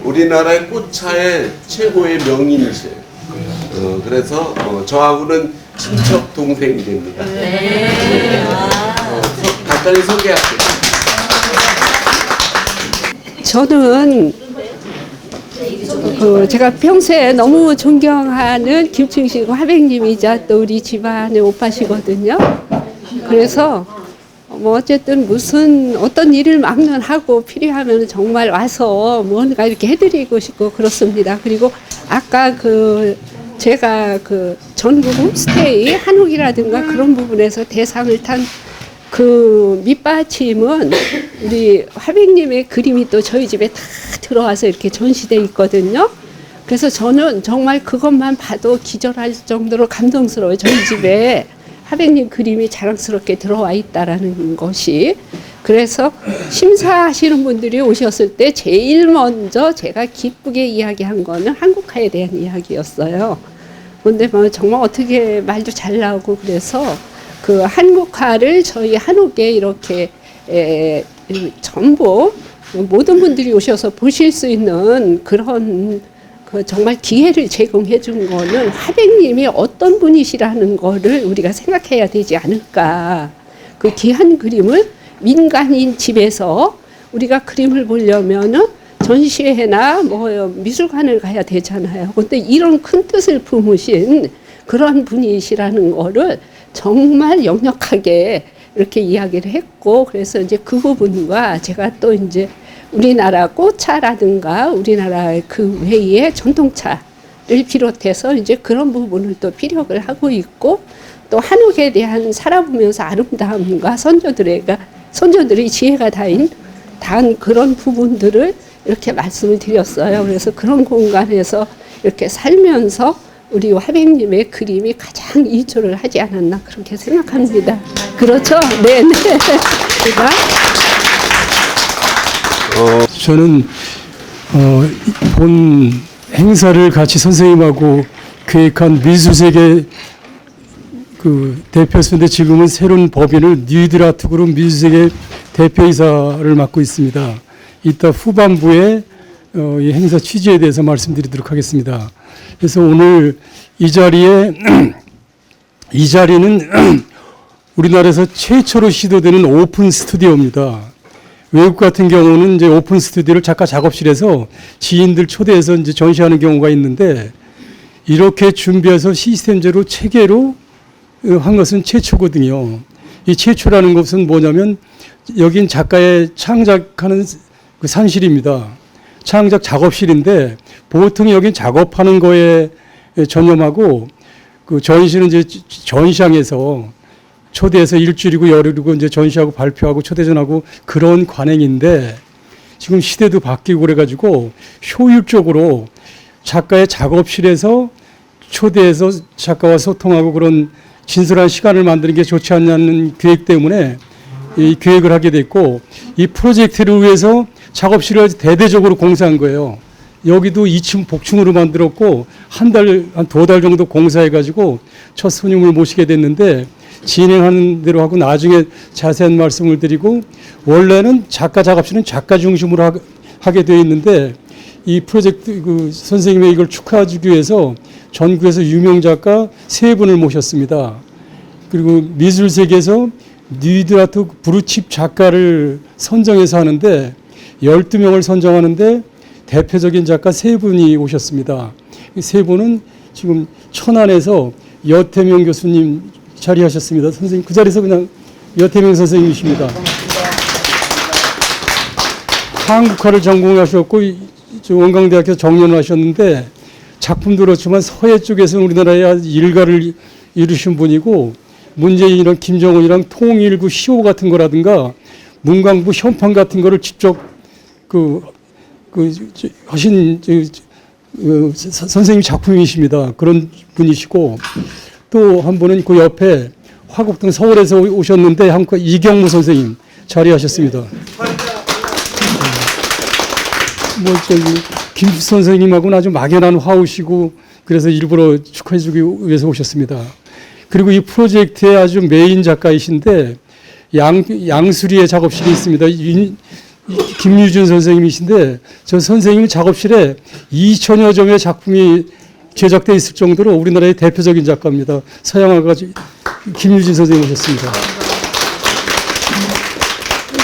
우리나라의 꽃차의 최고의 명인이세요. 그래서 저하고는 친척 동생이 됩니다. 네. 간단히 소개할게요. 저는 제가 평소에 너무 존경하는 김충식 화백님이자 또 우리 집안의 오빠시거든요. 그래서 어쨌든 어떤 일을 막론하고 필요하면 정말 와서 뭔가 이렇게 해드리고 싶고 그렇습니다. 그리고 아까 제가 전국 홈스테이 한옥이라든가 그런 부분에서 대상을 탄 그 밑받침은 우리 화백님의 그림이 또 저희 집에 다 들어와서 이렇게 전시돼 있거든요. 그래서 저는 정말 그것만 봐도 기절할 정도로 감동스러워요. 저희 집에 화백님 그림이 자랑스럽게 들어와 있다라는 것이. 그래서 심사하시는 분들이 오셨을 때 제일 먼저 제가 기쁘게 이야기한 거는 한국화에 대한 이야기였어요. 근데 정말 어떻게 말도 잘 나오고 그래서 그 한국화를 저희 한옥에 이렇게 전부 모든 분들이 오셔서 보실 수 있는 그런 정말 기회를 제공해 준 거는 화백님이 어떤 분이시라는 거를 우리가 생각해야 되지 않을까. 그 귀한 그림을 민간인 집에서 우리가 그림을 보려면은 전시회나 미술관을 가야 되잖아요. 근데 이런 큰 뜻을 품으신 그런 분이시라는 거를 정말 역력하게 이렇게 이야기를 했고, 그래서 이제 그 부분과 제가 또 이제 우리나라 꽃차라든가 우리나라 그 외에 전통차를 비롯해서 이제 그런 부분을 또 피력을 하고 있고, 또 한옥에 대한 살아보면서 아름다움과 선조들의 지혜가 다한 그런 부분들을 이렇게 말씀을 드렸어요. 그래서 그런 공간에서 이렇게 살면서 우리 화백님의 그림이 가장 이조를 하지 않았나 그렇게 생각합니다. 그렇죠? 네네. 저는 본 행사를 같이 선생님하고 계획한 미술세계 그 대표였는데 지금은 새로운 법인을 뉴이드라트 그룹 미술세계 대표이사를 맡고 있습니다. 이따 후반부에 이 행사 취지에 대해서 말씀드리도록 하겠습니다. 그래서 오늘 이 자리는 우리나라에서 최초로 시도되는 오픈 스튜디오입니다. 외국 같은 경우는 이제 오픈 스튜디오를 작가 작업실에서 지인들 초대해서 이제 전시하는 경우가 있는데, 이렇게 준비해서 시스템적으로 체계로 한 것은 최초거든요. 이 최초라는 것은 뭐냐면, 여긴 작가의 창작하는 그 산실입니다. 창작 작업실인데, 보통 여긴 작업하는 거에 전념하고, 그 전시는 이제 전시장에서 초대해서 일주일이고 열흘이고 이제 전시하고 발표하고 초대전하고 그런 관행인데, 지금 시대도 바뀌고 그래가지고 효율적으로 작가의 작업실에서 초대해서 작가와 소통하고 그런 진솔한 시간을 만드는 게 좋지 않냐는 계획 때문에 이 계획을 하게 됐고, 이 프로젝트를 위해서 작업실을 대대적으로 공사한 거예요. 여기도 2층 복층으로 만들었고 한 2달 정도 공사해가지고 첫 손님을 모시게 됐는데, 진행하는 대로 하고 나중에 자세한 말씀을 드리고, 원래는 작가 작업실은 작가 중심으로 하게 되어 있는데, 이 프로젝트 그 선생님의 이걸 축하해주기 위해서 전국에서 유명 작가 3분을 모셨습니다. 그리고 미술세계에서 뉴이드라트 브루칩 작가를 선정해서 하는데 12명을 선정하는데 대표적인 작가 3분이 오셨습니다. 이 3분은 지금 천안에서 여태명 교수님 자리하셨습니다. 선생님 그 자리에서 그냥 여태명 선생님이십니다. 한국화를 전공하셨고 원광대학에서 정년을 하셨는데, 작품도 그렇지만 서예 쪽에서는 우리나라의 일가를 이루신 분이고, 문재인이랑 김정은이랑 통일구 시호 같은 거라든가 문광부 현판 같은 거를 직접 하신 선생님 작품이십니다. 그런 분이시고 또 한 분은 그 옆에 화곡동 서울에서 오셨는데 한국 이경무 선생님 자리하셨습니다. 뭐 저기 김 선생님하고는 아주 막연한 화우시고 그래서 일부러 축하해주기 위해서 오셨습니다. 그리고 이 프로젝트의 아주 메인 작가이신데 양수리의 작업실이 있습니다. 김유준 선생님이신데 저 선생님 작업실에 2천여 점의 작품이 제작되어 있을 정도로 우리나라의 대표적인 작가입니다. 서양화가 김유진 선생님 오셨습니다.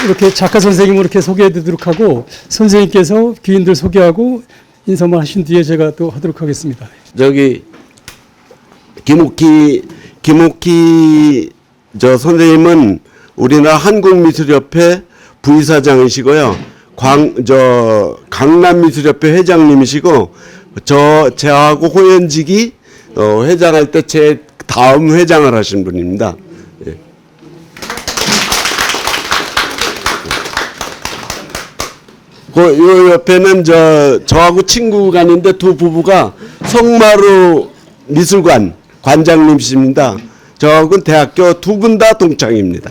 이렇게 작가 선생님을 이렇게 소개해 드리도록 하고 선생님께서 귀인들 소개하고 인사만 하신 뒤에 제가 또 하도록 하겠습니다. 저기 김옥희 저 선생님은 우리나라 한국미술협회 부이사장이시고요. 강남미술협회 회장님이시고 저하고 호연직이 회장할 때 제 다음 회장을 하신 분입니다. 예. 요 옆에는 저하고 친구간인데 두 부부가 성마루 미술관 관장님이십니다. 저하고는 대학교 두 분 다 동창입니다.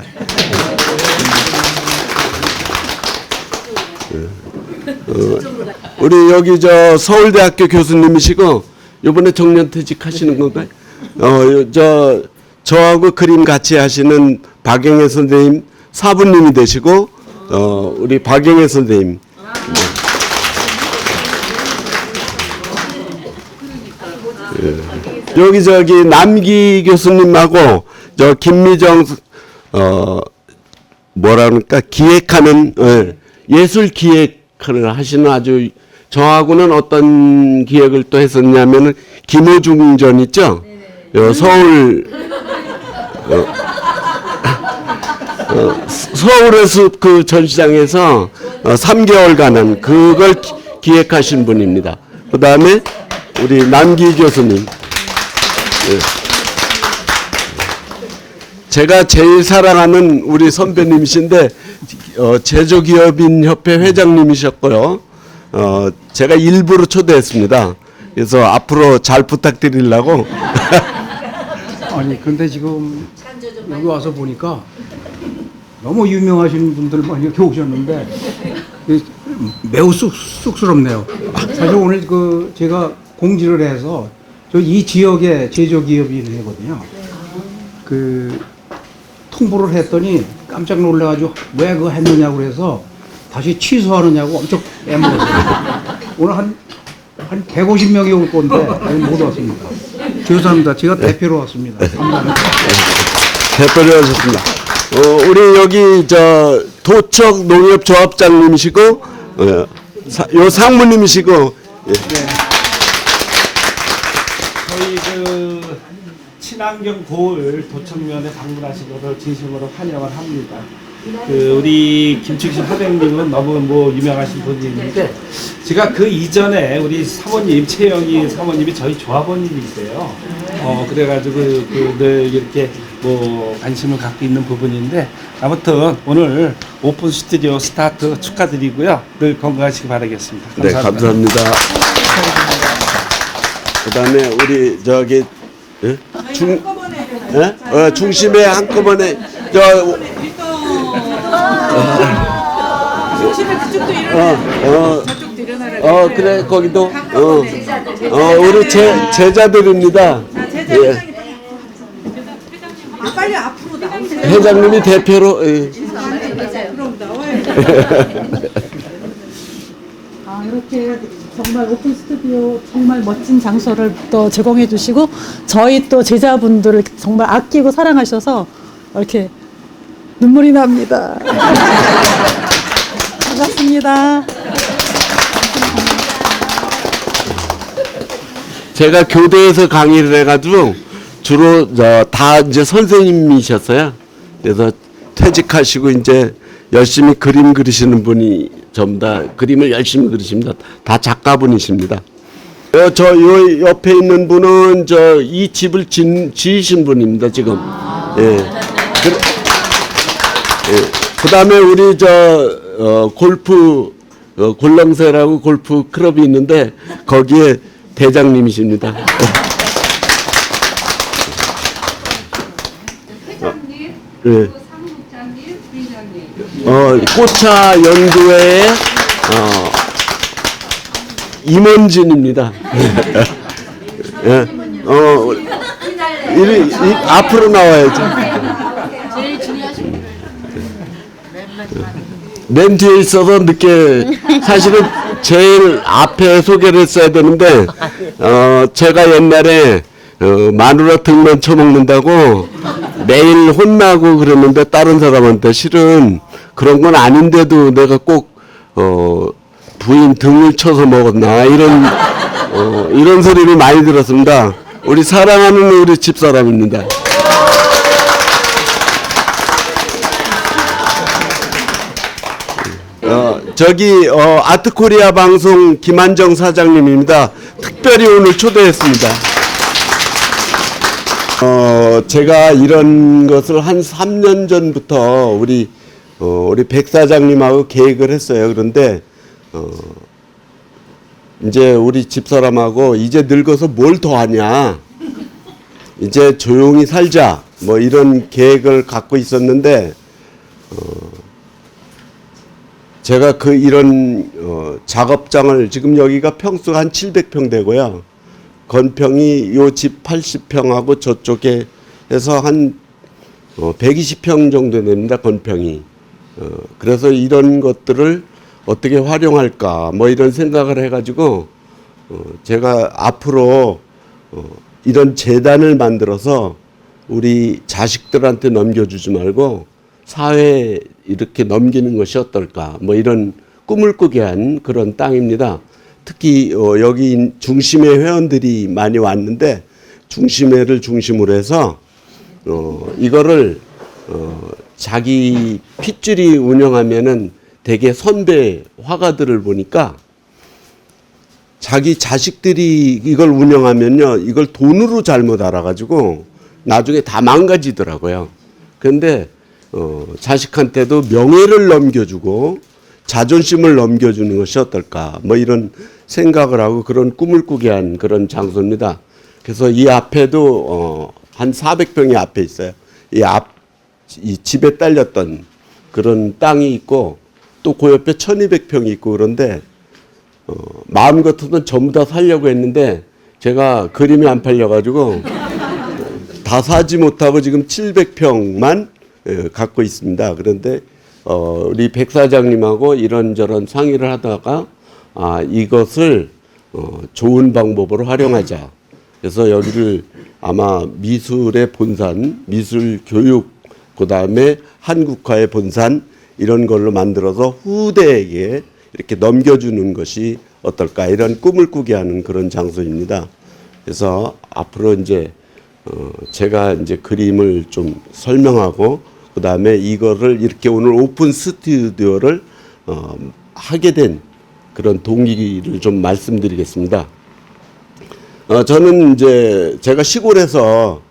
우리 여기 서울대학교 교수님이시고 이번에 정년퇴직하시는 건가요? 저하고 그림 같이 하시는 박영애 선생님 사부님이 되시고 우리 박영애 선생님. 여기 남기 교수님하고 김미정 뭐랄까 기획하는 예술 기획을 하시는 아주 저하고는 어떤 기획을 또 했었냐면은 김호중전 있죠? 서울 서울의 숲 그 전시장에서 3개월간은 그걸 기획하신 분입니다. 그 다음에 우리 남기 교수님. 제가 제일 사랑하는 우리 선배님이신데 제조기업인 협회 회장님이셨고요. 제가 일부러 초대했습니다. 그래서 앞으로 잘 부탁드리려고. 아니 근데 지금 여기 와서 보니까 너무 유명하신 분들만 이렇게 오셨는데 매우 쑥스럽네요. 사실 오늘 제가 공지를 해서 이 지역의 제조기업인이거든요. 통보를 했더니 깜짝 놀라가지고 왜 그거 했느냐고 그래서 다시 취소하느냐고 엄청 애먹었어요. 오늘 한 150명이 올 건데 못 왔습니다. 죄송합니다. 제가 대표로 왔습니다. 감사합니다. 대표로 오셨습니다. 우리 여기 도척 농협조합장님이시고 요 상무님이시고 예. 저희 친환경 고을 도청면에 방문하신 것을 진심으로 환영을 합니다. 우리 김충식 화백님은 너무 유명하신 분인데 제가 그 이전에 우리 사모님 최영희 사모님이 저희 조합원님이세요. 그래가지고 늘 이렇게 관심을 갖고 있는 부분인데 아무튼 오늘 오픈 스튜디오 스타트 축하드리고요. 늘 건강하시기 바라겠습니다. 감사합니다. 네, 감사합니다. 그다음에 우리 예? 중심에 한꺼번에 중심에 그쪽도 일어나요. 저쪽도 일어나라고. 그래 거기도 우리 제자들입니다. 예. 빨리 앞으로 나오세요. 회장님이 대표로 예. 그럼 나와요. 이렇게 정말 오픈 스튜디오 정말 멋진 장소를 또 제공해 주시고 저희 또 제자분들을 정말 아끼고 사랑하셔서 이렇게 눈물이 납니다. 반갑습니다. 제가 교대에서 강의를 해가지고 주로 다 이제 선생님이셨어요. 그래서 퇴직하시고 이제 열심히 그림 그리시는 분이 전부 다 그림을 열심히 그리십니다. 다 작가분이십니다. 저 옆에 있는 분은 이 집을 지으신 분입니다. 지금 예. 그다음에 우리 골프 골렁새라고 골프 클럽이 있는데 거기에 대장님이십니다. 회장님, 예. 사무국장님, 부회장님. 꽃차 연구회의 임원진입니다. 예. 앞으로 나와야죠. 맨 뒤에 있어서 늦게 사실은 제일 앞에 소개를 했어야 되는데 제가 옛날에 마누라 등만 쳐먹는다고 매일 혼나고 그랬는데 다른 사람한테 실은 그런 건 아닌데도 내가 꼭 부인 등을 쳐서 먹었나 이런 소리를 많이 들었습니다. 우리 사랑하는 우리 집사람입니다. 아트코리아 방송 김한정 사장님입니다. 특별히 오늘 초대했습니다. 제가 이런 것을 한 3년 전부터 우리 백 사장님하고 계획을 했어요. 그런데 이제 우리 집사람하고 이제 늙어서 뭘 더 하냐, 이제 조용히 살자, 뭐 이런 계획을 갖고 있었는데 제가 이런 작업장을 지금 여기가 평수가 한 700평 되고요. 건평이 요 집 80평하고 저쪽에 해서 한 120평 정도 됩니다. 건평이. 그래서 이런 것들을 어떻게 활용할까 뭐 이런 생각을 해가지고 제가 앞으로 이런 재단을 만들어서 우리 자식들한테 넘겨주지 말고 사회에 이렇게 넘기는 것이 어떨까 뭐 이런 꿈을 꾸게 한 그런 땅입니다. 특히 여기 중심회 회원들이 많이 왔는데 중심회를 중심으로 해서 이거를 자기 핏줄이 운영하면은 되게 선배 화가들을 보니까 자기 자식들이 이걸 운영하면요 이걸 돈으로 잘못 알아가지고 나중에 다 망가지더라고요. 그런데 자식한테도 명예를 넘겨주고 자존심을 넘겨주는 것이 어떨까 뭐 이런 생각을 하고 그런 꿈을 꾸게 한 그런 장소입니다. 그래서 이 앞에도 한 400평이 앞에 있어요. 이 집에 딸렸던 그런 땅이 있고 또 그 옆에 1200평이 있고 그런데 마음 같아서는 전부 다 살려고 했는데 제가 그림이 안 팔려가지고 다 사지 못하고 지금 700평만 갖고 있습니다. 그런데 우리 백 사장님하고 이런저런 상의를 하다가 이것을 좋은 방법으로 활용하자. 그래서 여기를 아마 미술의 본산, 미술 교육, 그 다음에 한국화의 본산 이런 걸로 만들어서 후대에게 이렇게 넘겨주는 것이 어떨까 이런 꿈을 꾸게 하는 그런 장소입니다. 그래서 앞으로 이제 제가 이제 그림을 좀 설명하고 그 다음에 이거를 이렇게 오늘 오픈 스튜디오를 하게 된 그런 동기를 좀 말씀드리겠습니다. 저는 이제 제가 시골에서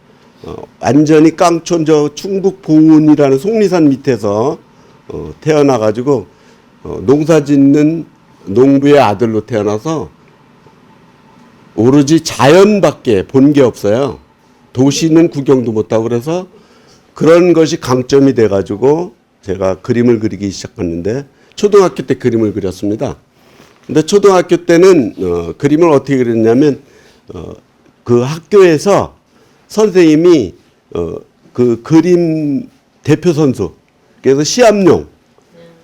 완전히 깡촌 충북 봉운이라는 속리산 밑에서 태어나가지고 농사 짓는 농부의 아들로 태어나서 오로지 자연밖에 본 게 없어요. 도시는 구경도 못하고 그래서 그런 것이 강점이 돼가지고 제가 그림을 그리기 시작했는데 초등학교 때 그림을 그렸습니다. 근데 초등학교 때는 그림을 어떻게 그렸냐면 그 학교에서 선생님이 그 그림 대표 선수 그래서 시합용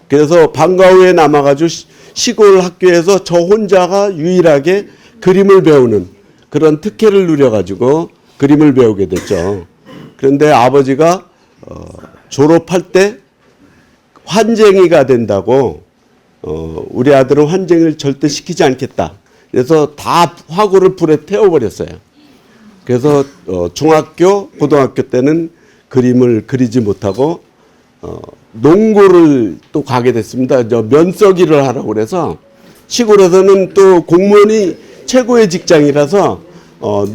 그래서 방과 후에 남아가지고 시골 학교에서 저 혼자가 유일하게 그림을 배우는 그런 특혜를 누려가지고 그림을 배우게 됐죠. 그런데 아버지가 졸업할 때 환쟁이가 된다고 우리 아들은 환쟁을 절대 시키지 않겠다. 그래서 다 화구를 불에 태워버렸어요. 그래서 중학교, 고등학교 때는 그림을 그리지 못하고 농고를 또 가게 됐습니다. 면서기를 하라고 그래서 시골에서는 또 공무원이 최고의 직장이라서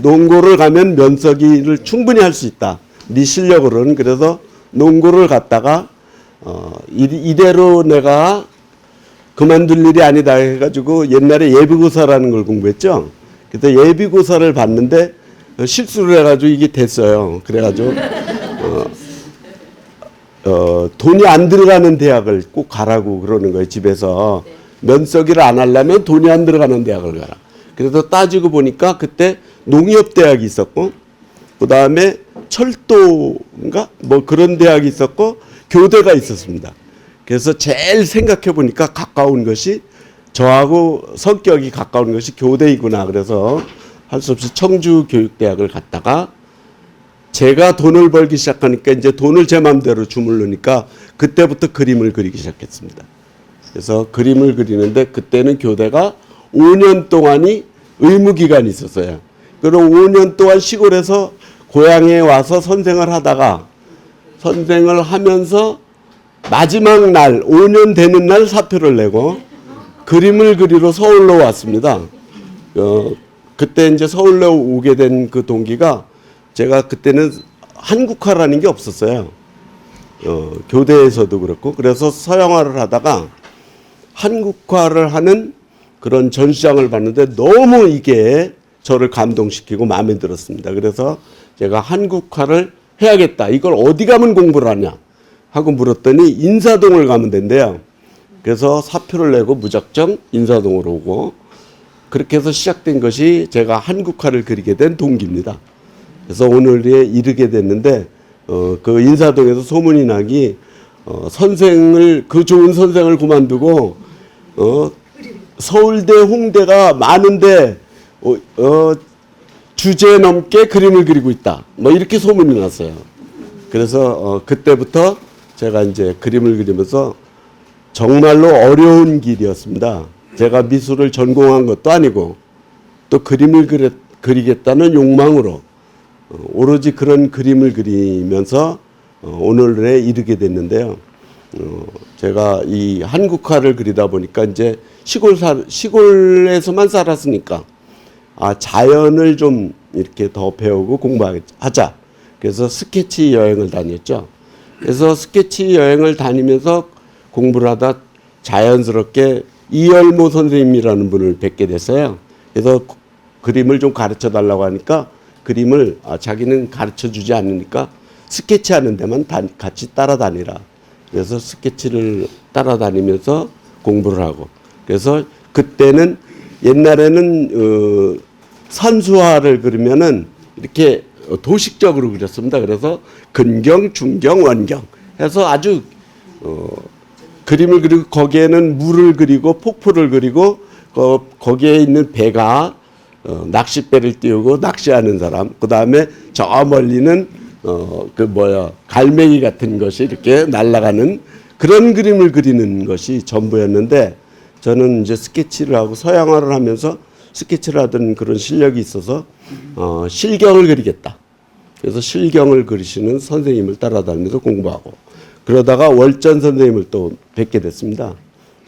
농고를 가면 면서기를 충분히 할 수 있다. 네 실력으로는. 그래서 농구를 갔다가 이대로 내가 그만둘 일이 아니다 해가지고 옛날에 예비고사라는 걸 공부했죠. 그래서 예비고사를 봤는데 실수를 해가지고 이게 됐어요. 그래가지고 돈이 안 들어가는 대학을 꼭 가라고 그러는 거예요. 집에서 면서기를 안 하려면 돈이 안 들어가는 대학을 가라. 그래서 따지고 보니까 그때 농협대학이 있었고, 그 다음에 철도인가 뭐 그런 대학이 있었고 교대가 있었습니다. 그래서 제일 생각해 보니까 가까운 것이, 저하고 성격이 가까운 것이 교대이구나. 그래서 할 수 없이 청주교육대학을 갔다가 제가 돈을 벌기 시작하니까 이제 돈을 제 마음대로 주물르니까 그때부터 그림을 그리기 시작했습니다. 그래서 그림을 그리는데 그때는 교대가 5년 동안이 의무기간이 있었어요. 그럼 5년 동안 시골에서 고향에 와서 선생을 하다가, 선생을 하면서 마지막 날 5년 되는 날 사표를 내고 그림을 그리러 서울로 왔습니다. 그때 이제 서울로 오게 된 그 동기가, 제가 그때는 한국화라는 게 없었어요. 교대에서도 그렇고. 그래서 서양화를 하다가 한국화를 하는 그런 전시장을 봤는데 너무 이게 저를 감동시키고 마음에 들었습니다. 그래서 제가 한국화를 해야겠다. 이걸 어디 가면 공부를 하냐 하고 물었더니 인사동을 가면 된대요. 그래서 사표를 내고 무작정 인사동으로 오고, 그렇게 해서 시작된 것이 제가 한국화를 그리게 된 동기입니다. 그래서 오늘에 이르게 됐는데, 그 인사동에서 소문이 나기, 선생을, 그 좋은 선생을 그만두고, 서울대, 홍대가 많은데, 주제 넘게 그림을 그리고 있다. 뭐 이렇게 소문이 났어요. 그래서 그때부터 제가 이제 그림을 그리면서 정말로 어려운 길이었습니다. 제가 미술을 전공한 것도 아니고 또 그림을 그리겠다는 욕망으로 오로지 그런 그림을 그리면서 오늘에 이르게 됐는데요. 제가 이 한국화를 그리다 보니까 이제 시골에서만 살았으니까 자연을 좀 이렇게 더 배우고 공부하자. 그래서 스케치 여행을 다녔죠. 그래서 스케치 여행을 다니면서 공부를 하다 자연스럽게 이열모 선생님이라는 분을 뵙게 됐어요. 그래서 그림을 좀 가르쳐 달라고 하니까 그림을 자기는 가르쳐 주지 않으니까 스케치하는 데만 같이 따라다니라. 그래서 스케치를 따라다니면서 공부를 하고, 그래서 그때는 옛날에는 산수화를 그리면은 이렇게 도식적으로 그렸습니다. 그래서 근경, 중경, 원경 해서 아주 그림을 그리고 거기에는 물을 그리고 폭포를 그리고 거기에 있는 배가 낚싯배를 띄우고 낚시하는 사람, 그 다음에 저 멀리는 갈매기 같은 것이 이렇게 날아가는 그런 그림을 그리는 것이 전부였는데, 저는 이제 스케치를 하고 서양화를 하면서 스케치를 하던 그런 실력이 있어서 실경을 그리겠다. 그래서 실경을 그리시는 선생님을 따라다니면서 공부하고, 그러다가 월전 선생님을 또 뵙게 됐습니다.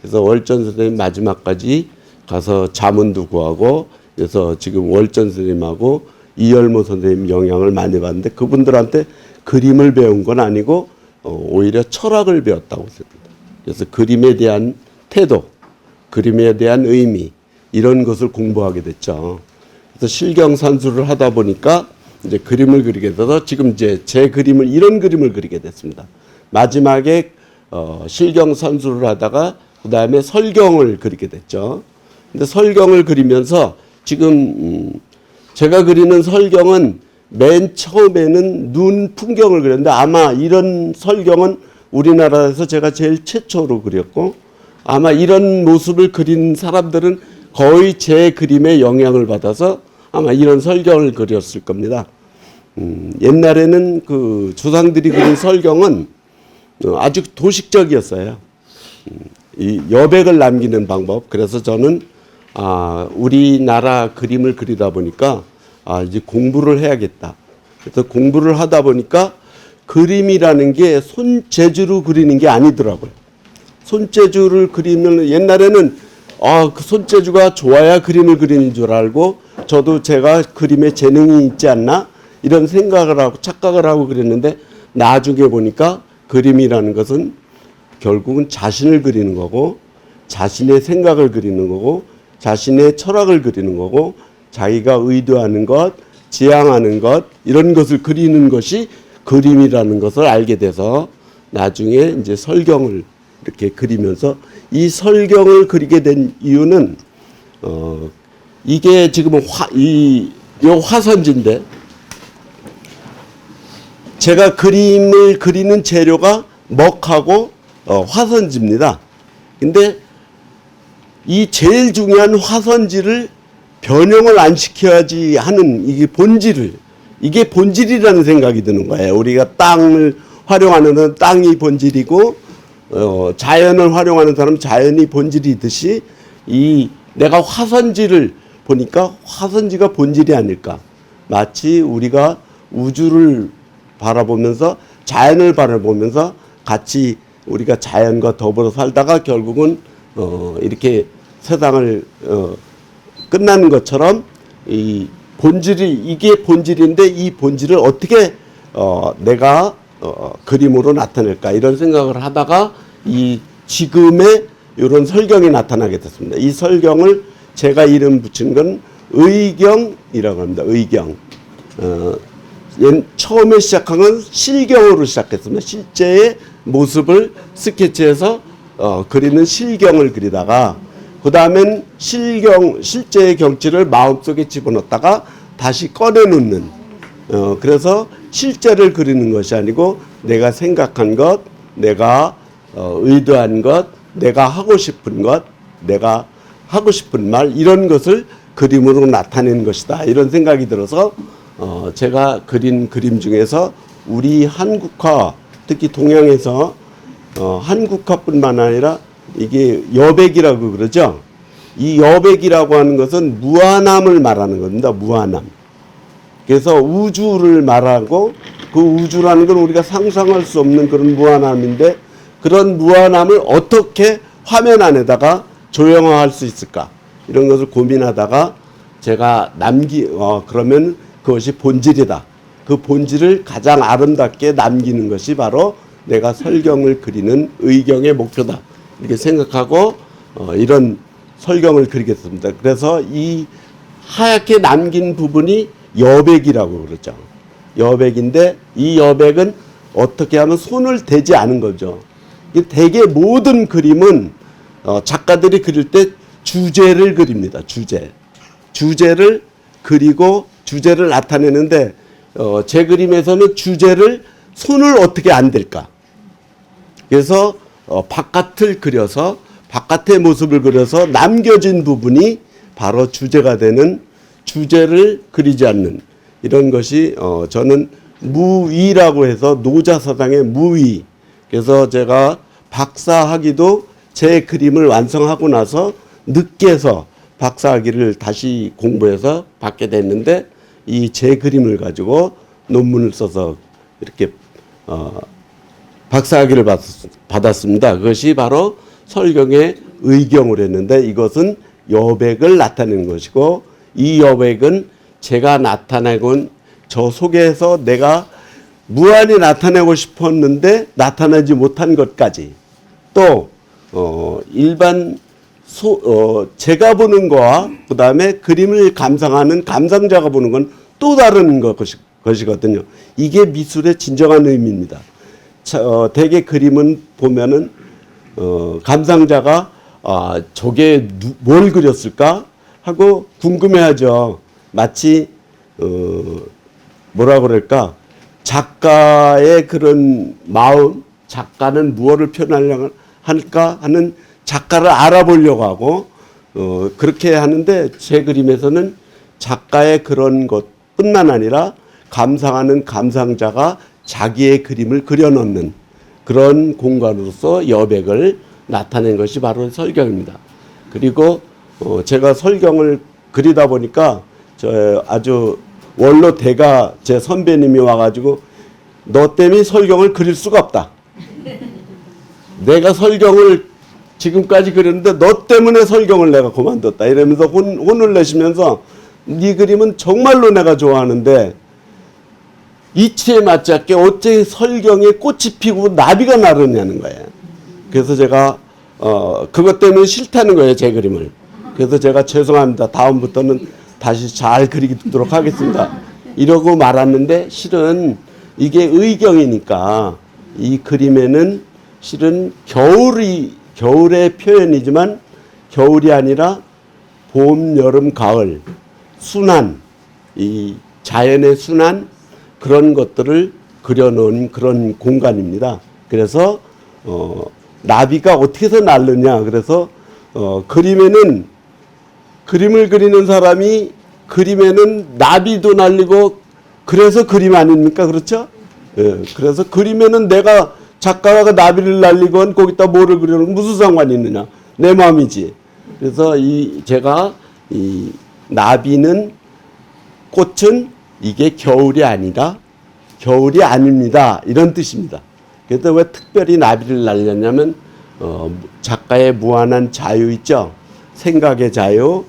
그래서 월전 선생님 마지막까지 가서 자문도 구하고, 그래서 지금 월전 선생님하고 이열모 선생님 영향을 많이 받는데, 그분들한테 그림을 배운 건 아니고 오히려 철학을 배웠다고 했습니다. 그래서 그림에 대한 태도, 그림에 대한 의미, 이런 것을 공부하게 됐죠. 그래서 실경산수를 하다 보니까 이제 그림을 그리게 돼서 지금 이제 제 그림을, 이런 그림을 그리게 됐습니다. 마지막에 실경산수를 하다가 그 다음에 설경을 그리게 됐죠. 근데 설경을 그리면서 지금 제가 그리는 설경은 맨 처음에는 눈 풍경을 그렸는데, 아마 이런 설경은 우리나라에서 제가 제일 최초로 그렸고, 아마 이런 모습을 그린 사람들은 거의 제 그림에 영향을 받아서 아마 이런 설경을 그렸을 겁니다. 옛날에는 그 조상들이 그린 설경은 아주 도식적이었어요. 이 여백을 남기는 방법. 그래서 저는 우리나라 그림을 그리다 보니까 이제 공부를 해야겠다. 그래서 공부를 하다 보니까 그림이라는 게 손재주로 그리는 게 아니더라고요. 손재주를 그리면, 옛날에는 그 손재주가 좋아야 그림을 그리는 줄 알고, 저도 제가 그림에 재능이 있지 않나 이런 생각을 하고 착각을 하고 그랬는데 나중에 보니까 그림이라는 것은 결국은 자신을 그리는 거고 자신의 생각을 그리는 거고 자신의 철학을 그리는 거고 자기가 의도하는 것, 지향하는 것 이런 것을 그리는 것이 그림이라는 것을 알게 돼서 나중에 이제 설경을 이렇게 그리면서 이 설경을 그리게 된 이유는 이게 지금은 요 화선지인데 제가 그림을 그리는 재료가 먹하고 화선지입니다. 근데 이 제일 중요한 화선지를 변형을 안 시켜야지 하는 이게 본질이라는 생각이 드는 거예요. 우리가 땅을 활용하는 땅이 본질이고 자연을 활용하는 사람은 자연이 본질이듯이 내가 화선지를 보니까 화선지가 본질이 아닐까. 마치 우리가 우주를 바라보면서 자연을 바라보면서 같이 우리가 자연과 더불어 살다가 결국은 이렇게 세상을 끝나는 것처럼 이게 본질인데 이 본질을 어떻게 내가 그림으로 나타낼까 이런 생각을 하다가 이 지금의 이런 설경이 나타나게 됐습니다. 이 설경을 제가 이름 붙인 건 의경이라고 합니다. 의경. 처음에 시작한 건 실경으로 시작했습니다. 실제의 모습을 스케치해서 그리는 실경을 그리다가 그 다음엔 실제의 경치를 마음속에 집어넣다가 다시 꺼내놓는 그래서 실제를 그리는 것이 아니고 내가 생각한 것, 내가 의도한 것, 내가 하고 싶은 것, 내가 하고 싶은 말 이런 것을 그림으로 나타내는 것이다. 이런 생각이 들어서 제가 그린 그림 중에서 우리 한국화 특히 동양에서 한국화뿐만 아니라 이게 여백이라고 그러죠. 이 여백이라고 하는 것은 무한함을 말하는 겁니다. 무한함. 그래서 우주를 말하고 그 우주라는 건 우리가 상상할 수 없는 그런 무한함인데 그런 무한함을 어떻게 화면 안에다가 조형화할 수 있을까 이런 것을 고민하다가 제가 그러면 그것이 본질이다. 그 본질을 가장 아름답게 남기는 것이 바로 내가 설경을 그리는 의경의 목표다. 이렇게 생각하고 이런 설경을 그리겠습니다. 그래서 이 하얗게 남긴 부분이 여백이라고 그러죠. 여백인데 이 여백은 어떻게 하면 손을 대지 않은 거죠. 대개 모든 그림은 작가들이 그릴 때 주제를 그립니다. 주제를 그리고 주제를 나타내는데 제 그림에서는 주제를 손을 어떻게 안 댈까. 그래서 바깥을 그려서 바깥의 모습을 그려서 남겨진 부분이 바로 주제가 되는 주제를 그리지 않는 이런 것이 저는 무위라고 해서 노자사상의 무위. 그래서 제가 박사학위도 제 그림을 완성하고 나서 늦게서 박사학위를 다시 공부해서 받게 됐는데 이 제 그림을 가지고 논문을 써서 이렇게 박사학위를 받았습니다. 그것이 바로 설경의 의경을 했는데 이것은 여백을 나타내는 것이고 이 여백은 제가 나타내곤 저 속에서 내가 무한히 나타내고 싶었는데 나타나지 못한 것까지 또 일반 제가 보는 거와 그 다음에 그림을 감상하는 감상자가 보는 건 또 다른 것이거든요. 이게 미술의 진정한 의미입니다. 대개 그림은 보면은 감상자가 저게 뭘 그렸을까 하고 궁금해하죠. 마치 뭐라 그럴까 작가의 그런 마음, 작가는 무엇을 표현하려고 할까 하는 작가를 알아보려고 하고 그렇게 하는데 제 그림에서는 작가의 그런 것뿐만 아니라 감상하는 감상자가 자기의 그림을 그려넣는 그런 공간으로서 여백을 나타낸 것이 바로 설경입니다. 그리고 제가 설경을 그리다 보니까 저 아주 원로 대가 제 선배님이 와가지고 너 때문에 설경을 그릴 수가 없다. 내가 설경을 지금까지 그렸는데 너 때문에 설경을 내가 그만뒀다. 이러면서 혼을 내시면서 네 그림은 정말로 내가 좋아하는데 이치에 맞지 않게 어째 설경에 꽃이 피고 나비가 나르냐는 거예요. 그래서 제가 그것 때문에 싫다는 거예요, 제 그림을. 그래서 제가 죄송합니다. 다음부터는 다시 잘 그리도록 하겠습니다. 이러고 말았는데 실은 이게 의경이니까 이 그림에는 실은 겨울의 표현이지만 겨울이 아니라 봄, 여름, 가을, 순환, 이 자연의 순환 그런 것들을 그려놓은 그런 공간입니다. 그래서 나비가 어떻게 해서 날르냐. 그래서 그림에는 그림을 그리는 사람이 그림에는 나비도 날리고 그래서 그림 아닙니까? 그렇죠? 예, 그래서 그림에는 내가 작가가 나비를 날리건 거기다 뭐를 그리는 무슨 상관이 있느냐. 내 마음이지. 그래서 제가 이 나비는 꽃은 이게 겨울이 아니라 겨울이 아닙니다. 이런 뜻입니다. 그래서 왜 특별히 나비를 날렸냐면 작가의 무한한 자유 있죠. 생각의 자유,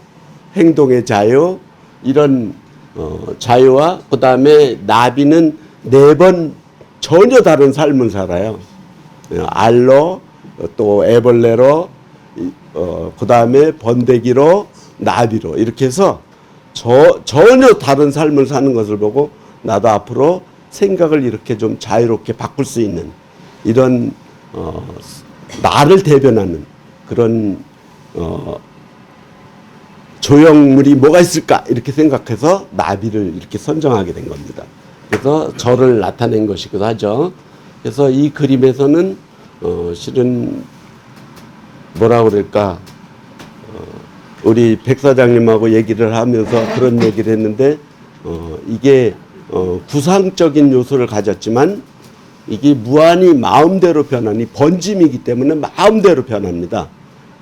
행동의 자유 이런 자유와 그 다음에 나비는 4번 전혀 다른 삶을 살아요. 알로 또 애벌레로 그 다음에 번데기로 나비로 이렇게 해서 전혀 다른 삶을 사는 것을 보고 나도 앞으로 생각을 이렇게 좀 자유롭게 바꿀 수 있는 이런 나를 대변하는 그런 조형물이 뭐가 있을까 이렇게 생각해서 나비를 이렇게 선정하게 된 겁니다. 그래서 저를 나타낸 것이기도 하죠. 그래서 이 그림에서는 실은 뭐라 그럴까 우리 백 사장님하고 얘기를 하면서 그런 얘기를 했는데 이게 구상적인 요소를 가졌지만 이게 무한히 마음대로 변하니 번짐이기 때문에 마음대로 변합니다.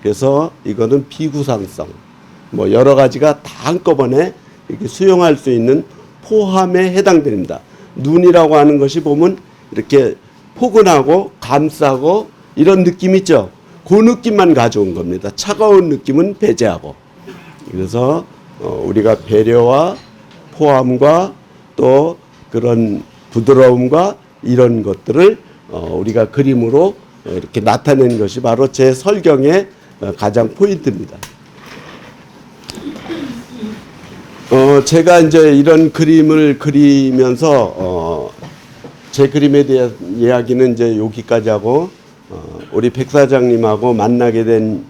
그래서 이거는 비구상성 뭐 여러 가지가 다 한꺼번에 이렇게 수용할 수 있는 포함에 해당됩니다. 눈이라고 하는 것이 보면 이렇게 포근하고 감싸고 이런 느낌 있죠. 그 느낌만 가져온 겁니다. 차가운 느낌은 배제하고. 그래서 우리가 배려와 포함과 또 그런 부드러움과 이런 것들을 우리가 그림으로 이렇게 나타낸 것이 바로 제 설경의 가장 포인트입니다. 제가 이제 이런 그림을 그리면서 제 그림에 대한 이야기는 이제 여기까지 하고 우리 백 사장님하고 만나게 된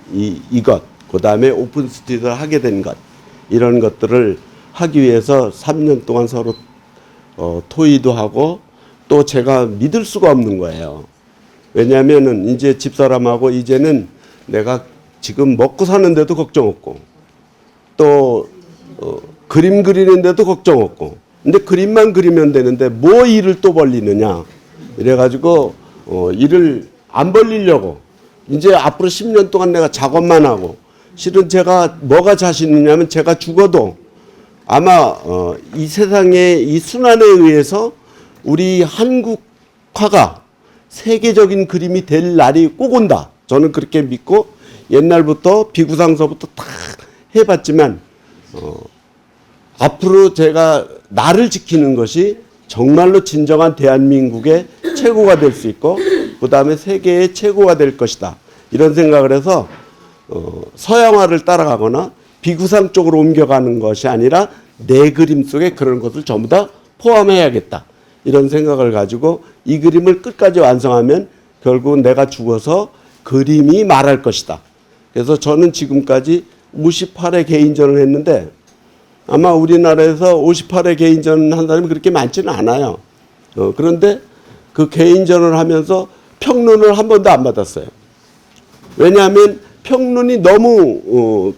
이것, 그 다음에 오픈 스튜디오를 하게 된 것, 이런 것들을 하기 위해서 3년 동안 서로 토의도 하고 또 제가 믿을 수가 없는 거예요. 왜냐하면은 이제 집사람하고 이제는 내가 지금 먹고 사는데도 걱정 없고 또 그림 그리는데도 걱정 없고 근데 그림만 그리면 되는데 뭐 일을 또 벌리느냐 이래가지고 일을 안 벌리려고 이제 앞으로 10년 동안 내가 작업만 하고 실은 제가 뭐가 자신 있냐면 제가 죽어도 아마 이 세상의 이 순환에 의해서 우리 한국 화가 세계적인 그림이 될 날이 꼭 온다. 저는 그렇게 믿고 옛날부터 비구상서부터 다 해봤지만 앞으로 제가 나를 지키는 것이 정말로 진정한 대한민국의 최고가 될 수 있고 그 다음에 세계의 최고가 될 것이다. 이런 생각을 해서 서양화를 따라가거나 비구상 쪽으로 옮겨가는 것이 아니라 내 그림 속에 그런 것을 전부 다 포함해야겠다. 이런 생각을 가지고 이 그림을 끝까지 완성하면 결국 내가 죽어서 그림이 말할 것이다. 그래서 저는 지금까지 58회 개인전을 했는데 아마 우리나라에서 58회 개인전 한 사람이 그렇게 많지는 않아요. 그런데 그 개인전을 하면서 평론을 한 번도 안 받았어요. 왜냐하면 평론이 너무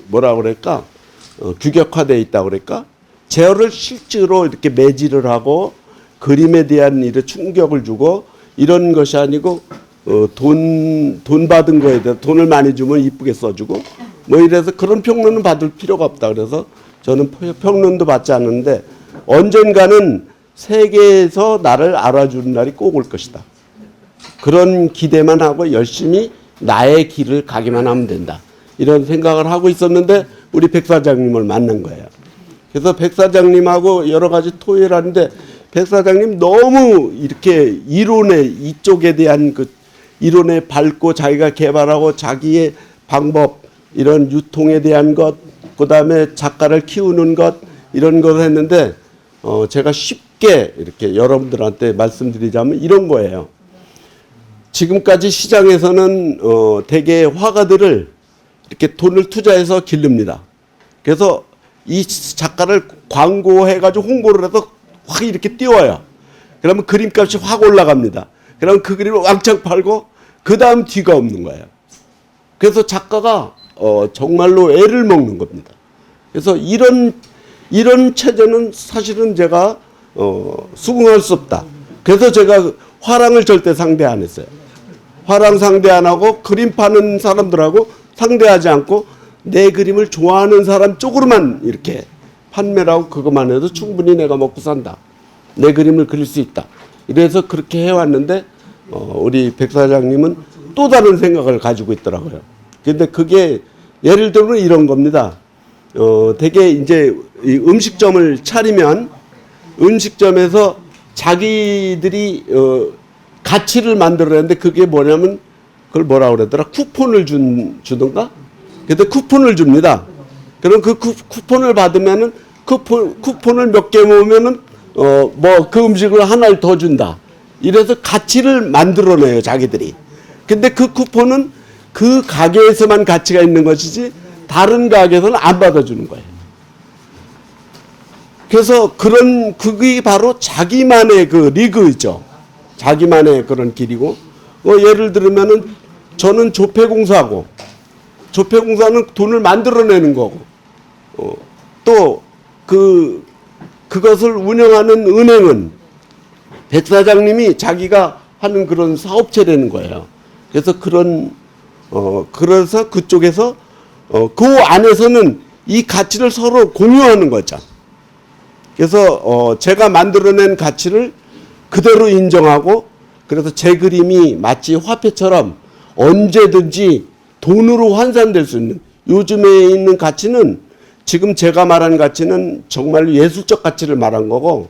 뭐라 그럴까 규격화되어 있다 그럴까 제어를 실제로 이렇게 매질을 하고 그림에 대한 일에 충격을 주고 이런 것이 아니고 돈 받은 거에 대해서 돈을 많이 주면 이쁘게 써주고 뭐 이래서 그런 평론은 받을 필요가 없다. 그래서 저는 평론도 받지 않는데 언젠가는 세계에서 나를 알아주는 날이 꼭 올 것이다. 그런 기대만 하고 열심히 나의 길을 가기만 하면 된다. 이런 생각을 하고 있었는데 우리 백 사장님을 만난 거예요. 그래서 백 사장님하고 여러 가지 토의를 하는데 백 사장님 너무 이렇게 이론에 이쪽에 대한 그 이론에 밟고 자기가 개발하고 자기의 방법 이런 유통에 대한 것 그다음에 작가를 키우는 것 이런 걸 했는데 제가 쉽게 이렇게 여러분들한테 말씀드리자면 이런 거예요. 지금까지 시장에서는 대개 화가들을 이렇게 돈을 투자해서 기릅니다. 그래서 이 작가를 광고해가지고 홍보를 해서 확 이렇게 띄워요. 그러면 그림값이 확 올라갑니다. 그러면 그 그림을 왕창 팔고 그 다음 뒤가 없는 거예요. 그래서 작가가 정말로 애를 먹는 겁니다. 그래서 이런 체제는 사실은 제가 수긍할 수 없다. 그래서 제가 화랑을 절대 상대 안 했어요. 화랑 상대 안 하고 그림 파는 사람들하고 상대하지 않고 내 그림을 좋아하는 사람 쪽으로만 이렇게 판매를 하고 그것만 해도 충분히 내가 먹고 산다. 내 그림을 그릴 수 있다. 이래서 그렇게 해왔는데 우리 백 사장님은 또 다른 생각을 가지고 있더라고요. 근데 그게 예를 들면 이런 겁니다. 되게 이제 이 음식점을 차리면 음식점에서 자기들이 가치를 만들어내는데 그게 뭐냐면 그걸 뭐라 그러더라? 쿠폰을 주던가? 근데 쿠폰을 줍니다. 그럼 그 쿠폰을 받으면은 쿠폰을 몇 개 모으면은 뭐 그 음식을 하나를 더 준다. 이래서 가치를 만들어내요, 자기들이. 근데 그 쿠폰은 그 가게에서만 가치가 있는 것이지 다른 가게에서는 안 받아주는 거예요. 그래서 그게 바로 자기만의 그 리그죠. 자기만의 그런 길이고, 예를 들면은 저는 조폐공사고, 조폐공사는 돈을 만들어내는 거고, 또 그것을 운영하는 은행은 백 사장님이 자기가 하는 그런 사업체라는 거예요. 그래서 그래서 그쪽에서 그 안에서는 이 가치를 서로 공유하는 거죠. 그래서 제가 만들어낸 가치를 그대로 인정하고 그래서 제 그림이 마치 화폐처럼 언제든지 돈으로 환산될 수 있는 요즘에 있는 가치는 지금 제가 말한 가치는 정말 예술적 가치를 말한 거고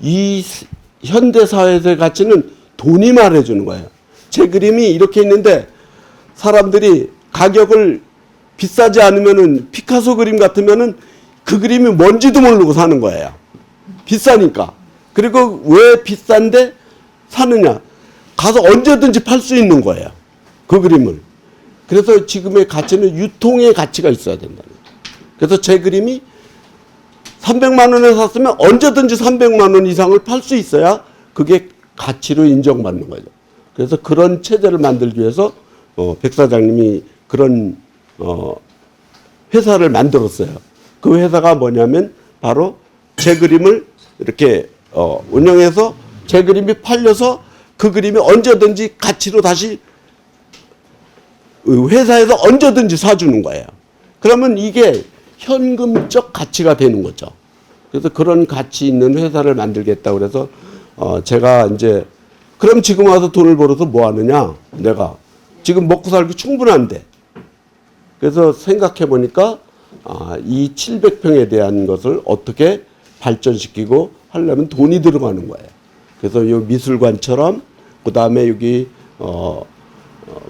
이 현대 사회에서의 가치는 돈이 말해주는 거예요. 제 그림이 이렇게 있는데 사람들이 가격을 비싸지 않으면은 피카소 그림 같으면은 그 그림이 뭔지도 모르고 사는 거예요. 비싸니까. 그리고 왜 비싼데 사느냐? 가서 언제든지 팔 수 있는 거예요. 그 그림을. 그래서 지금의 가치는 유통의 가치가 있어야 된다는 거예요. 그래서 제 그림이 300만 원에 샀으면 언제든지 300만 원 이상을 팔 수 있어야 그게 가치로 인정받는 거죠. 그래서 그런 체제를 만들기 위해서 백 사장님이 그런 회사를 만들었어요. 그 회사가 뭐냐면 바로 제 그림을 이렇게 운영해서 제 그림이 팔려서 그 그림이 언제든지 가치로 다시 회사에서 언제든지 사주는 거예요. 그러면 이게 현금적 가치가 되는 거죠. 그래서 그런 가치 있는 회사를 만들겠다고 그래서 제가 이제 그럼 지금 와서 돈을 벌어서 뭐 하느냐? 내가 지금 먹고 살기 충분한데. 그래서 생각해 보니까 이 700평에 대한 것을 어떻게 발전시키고 하려면 돈이 들어가는 거예요. 그래서 이 미술관처럼 그다음에 여기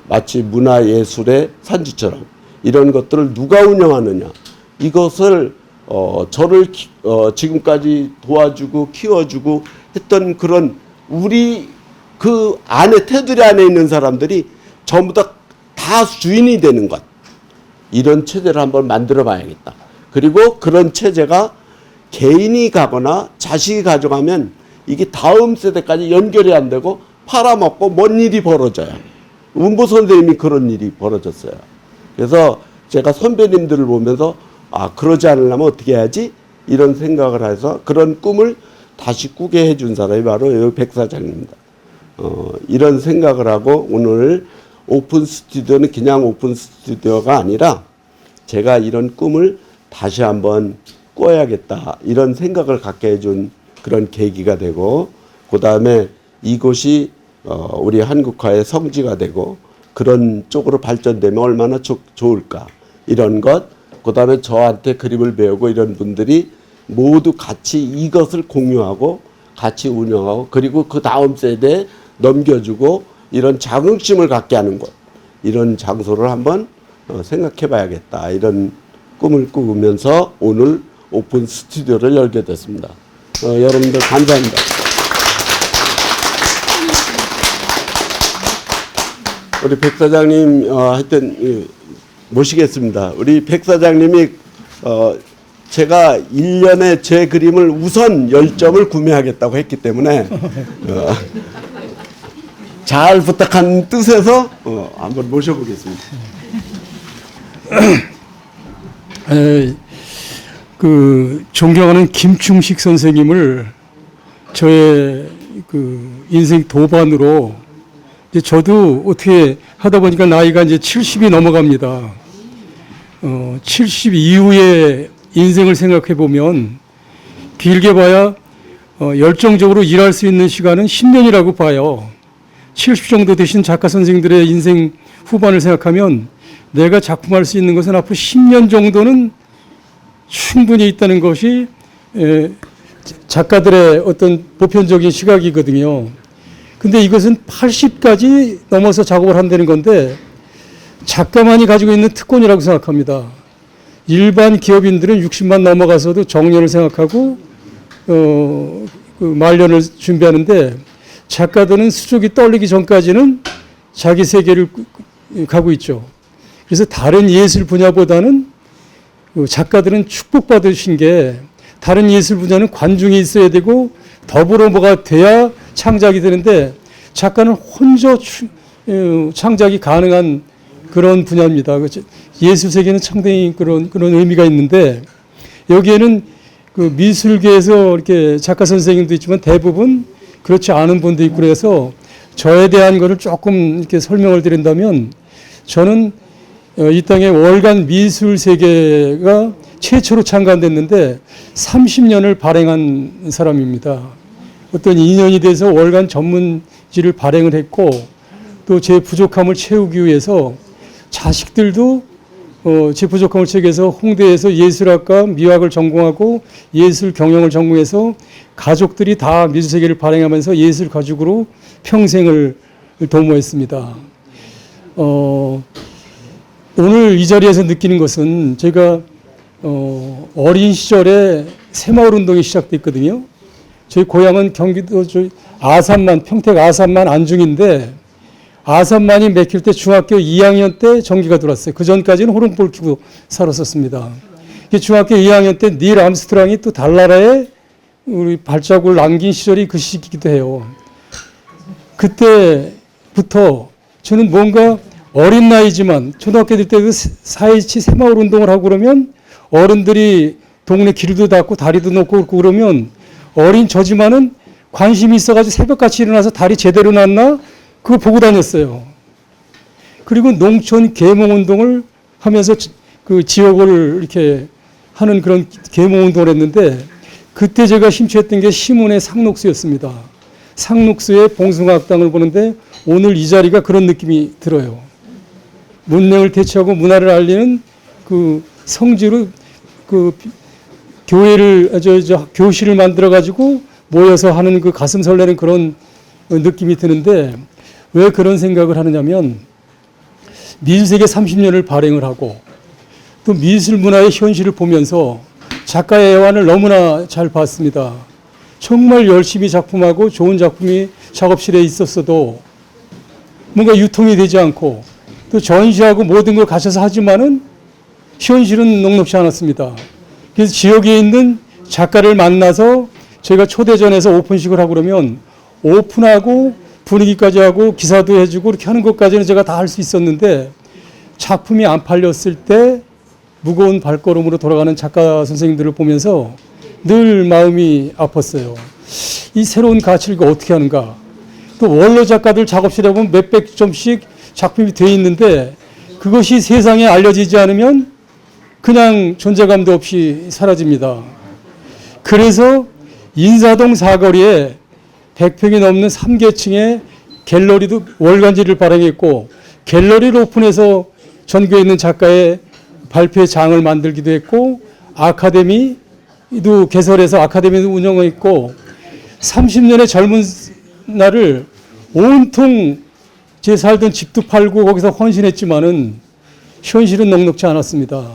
마치 문화예술의 산지처럼 이런 것들을 누가 운영하느냐. 이것을 저를 지금까지 도와주고 키워주고 했던 그런 우리 그 안에 테두리 안에 있는 사람들이 전부 다 주인이 되는 것. 이런 체제를 한번 만들어 봐야겠다. 그리고 그런 체제가 개인이 가거나 자식이 가져가면 이게 다음 세대까지 연결이 안 되고 팔아먹고 뭔 일이 벌어져요. 운보 선생님이 그런 일이 벌어졌어요. 그래서 제가 선배님들을 보면서 그러지 않으려면 어떻게 해야지? 이런 생각을 해서 그런 꿈을 다시 꾸게 해준 사람이 바로 여기 백 사장입니다. 이런 생각을 하고 오늘 오픈 스튜디오는 그냥 오픈 스튜디오가 아니라 제가 이런 꿈을 다시 한번 꿔야겠다 이런 생각을 갖게 해준 그런 계기가 되고 그 다음에 이곳이 우리 한국화의 성지가 되고 그런 쪽으로 발전되면 얼마나 좋을까 이런 것 그 다음에 저한테 그림을 배우고 이런 분들이 모두 같이 이것을 공유하고 같이 운영하고 그리고 그 다음 세대에 넘겨주고 이런 자긍심을 갖게 하는 곳, 이런 장소를 한번 생각해 봐야겠다, 이런 꿈을 꾸면서 오늘 오픈 스튜디오를 열게 됐습니다. 여러분들 감사합니다. 우리 백 사장님 하여튼 모시겠습니다. 우리 백 사장님이 제가 1년에 제 그림을 우선 10점을 구매하겠다고 했기 때문에 잘 부탁한 뜻에서 한번 모셔보겠습니다. 그 존경하는 김충식 선생님을 저의 그 인생 도반으로 이제 저도 어떻게 하다 보니까 나이가 이제 70이 넘어갑니다. 70 이후의 인생을 생각해 보면 길게 봐야 열정적으로 일할 수 있는 시간은 10년이라고 봐요. 70 정도 되신 작가 선생님들의 인생 후반을 생각하면 내가 작품할 수 있는 것은 앞으로 10년 정도는 충분히 있다는 것이 작가들의 어떤 보편적인 시각이거든요. 근데 이것은 80까지 넘어서 작업을 한다는 건데 작가만이 가지고 있는 특권이라고 생각합니다. 일반 기업인들은 60만 넘어가서도 정년을 생각하고 그 말년을 준비하는데 작가들은 수족이 떨리기 전까지는 자기 세계를 가고 있죠. 그래서 다른 예술 분야보다는 작가들은 축복받으신 게 다른 예술 분야는 관중이 있어야 되고 더불어 뭐가 돼야 창작이 되는데 작가는 혼자 창작이 가능한 그런 분야입니다. 예술 세계는 상당히 그런 의미가 있는데 여기에는 그 미술계에서 이렇게 작가 선생님도 있지만 대부분 그렇지 않은 분도 있고 그래서 저에 대한 것을 조금 이렇게 설명을 드린다면 저는 이 땅에 월간 미술 세계가 최초로 창간됐는데 30년을 발행한 사람입니다. 어떤 인연이 돼서 월간 전문지를 발행을 했고 또 제 부족함을 채우기 위해서 자식들도 제 부족함을 채우기 위해서 홍대에서 예술학과 미학을 전공하고 예술 경영을 전공해서 가족들이 다 미술세계를 발행하면서 예술 가족으로 평생을 도모했습니다. 오늘 이 자리에서 느끼는 것은 제가 어린 시절에 새마을 운동이 시작됐거든요. 저희 고향은 경기도 아산만, 평택 아산만 안중인데 아산만이 맥힐 때 중학교 2학년 때 전기가 들어왔어요. 그 전까지는 호롱불 켜고 살았었습니다. 중학교 2학년 때 닐 암스트롱이 또 달나라에 우리 발자국을 남긴 시절이 그 시기이기도 해요. 그때부터 저는 뭔가 어린 나이지만 초등학교 때 그 4.27 새마을 운동을 하고 그러면 어른들이 동네 길도 닫고 다리도 놓고 그러면 어린 저지만은 관심이 있어가지고 새벽같이 일어나서 다리 제대로 놨나 그거 보고 다녔어요. 그리고 농촌 계몽운동을 하면서 그 지역을 이렇게 하는 그런 계몽운동을 했는데 그때 제가 심취했던 게 시문의 상록수였습니다. 상록수의 봉숭아학당을 보는데 오늘 이 자리가 그런 느낌이 들어요. 문명을 대체하고 문화를 알리는 그 성지로 그 교회를 교실을 만들어 가지고 모여서 하는 그 가슴 설레는 그런 느낌이 드는데 왜 그런 생각을 하느냐면 미술세계 30년을 발행을 하고 또 미술 문화의 현실을 보면서 작가의 애환을 너무나 잘 봤습니다. 정말 열심히 작품하고 좋은 작품이 작업실에 있었어도 뭔가 유통이 되지 않고 또 전시하고 모든 걸 가셔서 하지만은 현실은 녹록지 않았습니다. 그래서 지역에 있는 작가를 만나서 저희가 초대전에서 오픈식을 하고 그러면 오픈하고 분위기까지 하고 기사도 해주고 이렇게 하는 것까지는 제가 다 할 수 있었는데 작품이 안 팔렸을 때 무거운 발걸음으로 돌아가는 작가 선생님들을 보면서 늘 마음이 아팠어요. 이 새로운 가치를 어떻게 하는가. 또 원로 작가들 작업실에 보면 몇백 점씩 작품이 돼 있는데 그것이 세상에 알려지지 않으면 그냥 존재감도 없이 사라집니다. 그래서 인사동 사거리에 100평이 넘는 3계층의 갤러리도 월간지를 발행했고 갤러리를 오픈해서 전국에 있는 작가의 발표장을 만들기도 했고 아카데미도 개설해서 아카데미도 운영했고 30년의 젊은 날을 온통 제 살던 집도 팔고 거기서 헌신했지만은 현실은 넉넉지 않았습니다.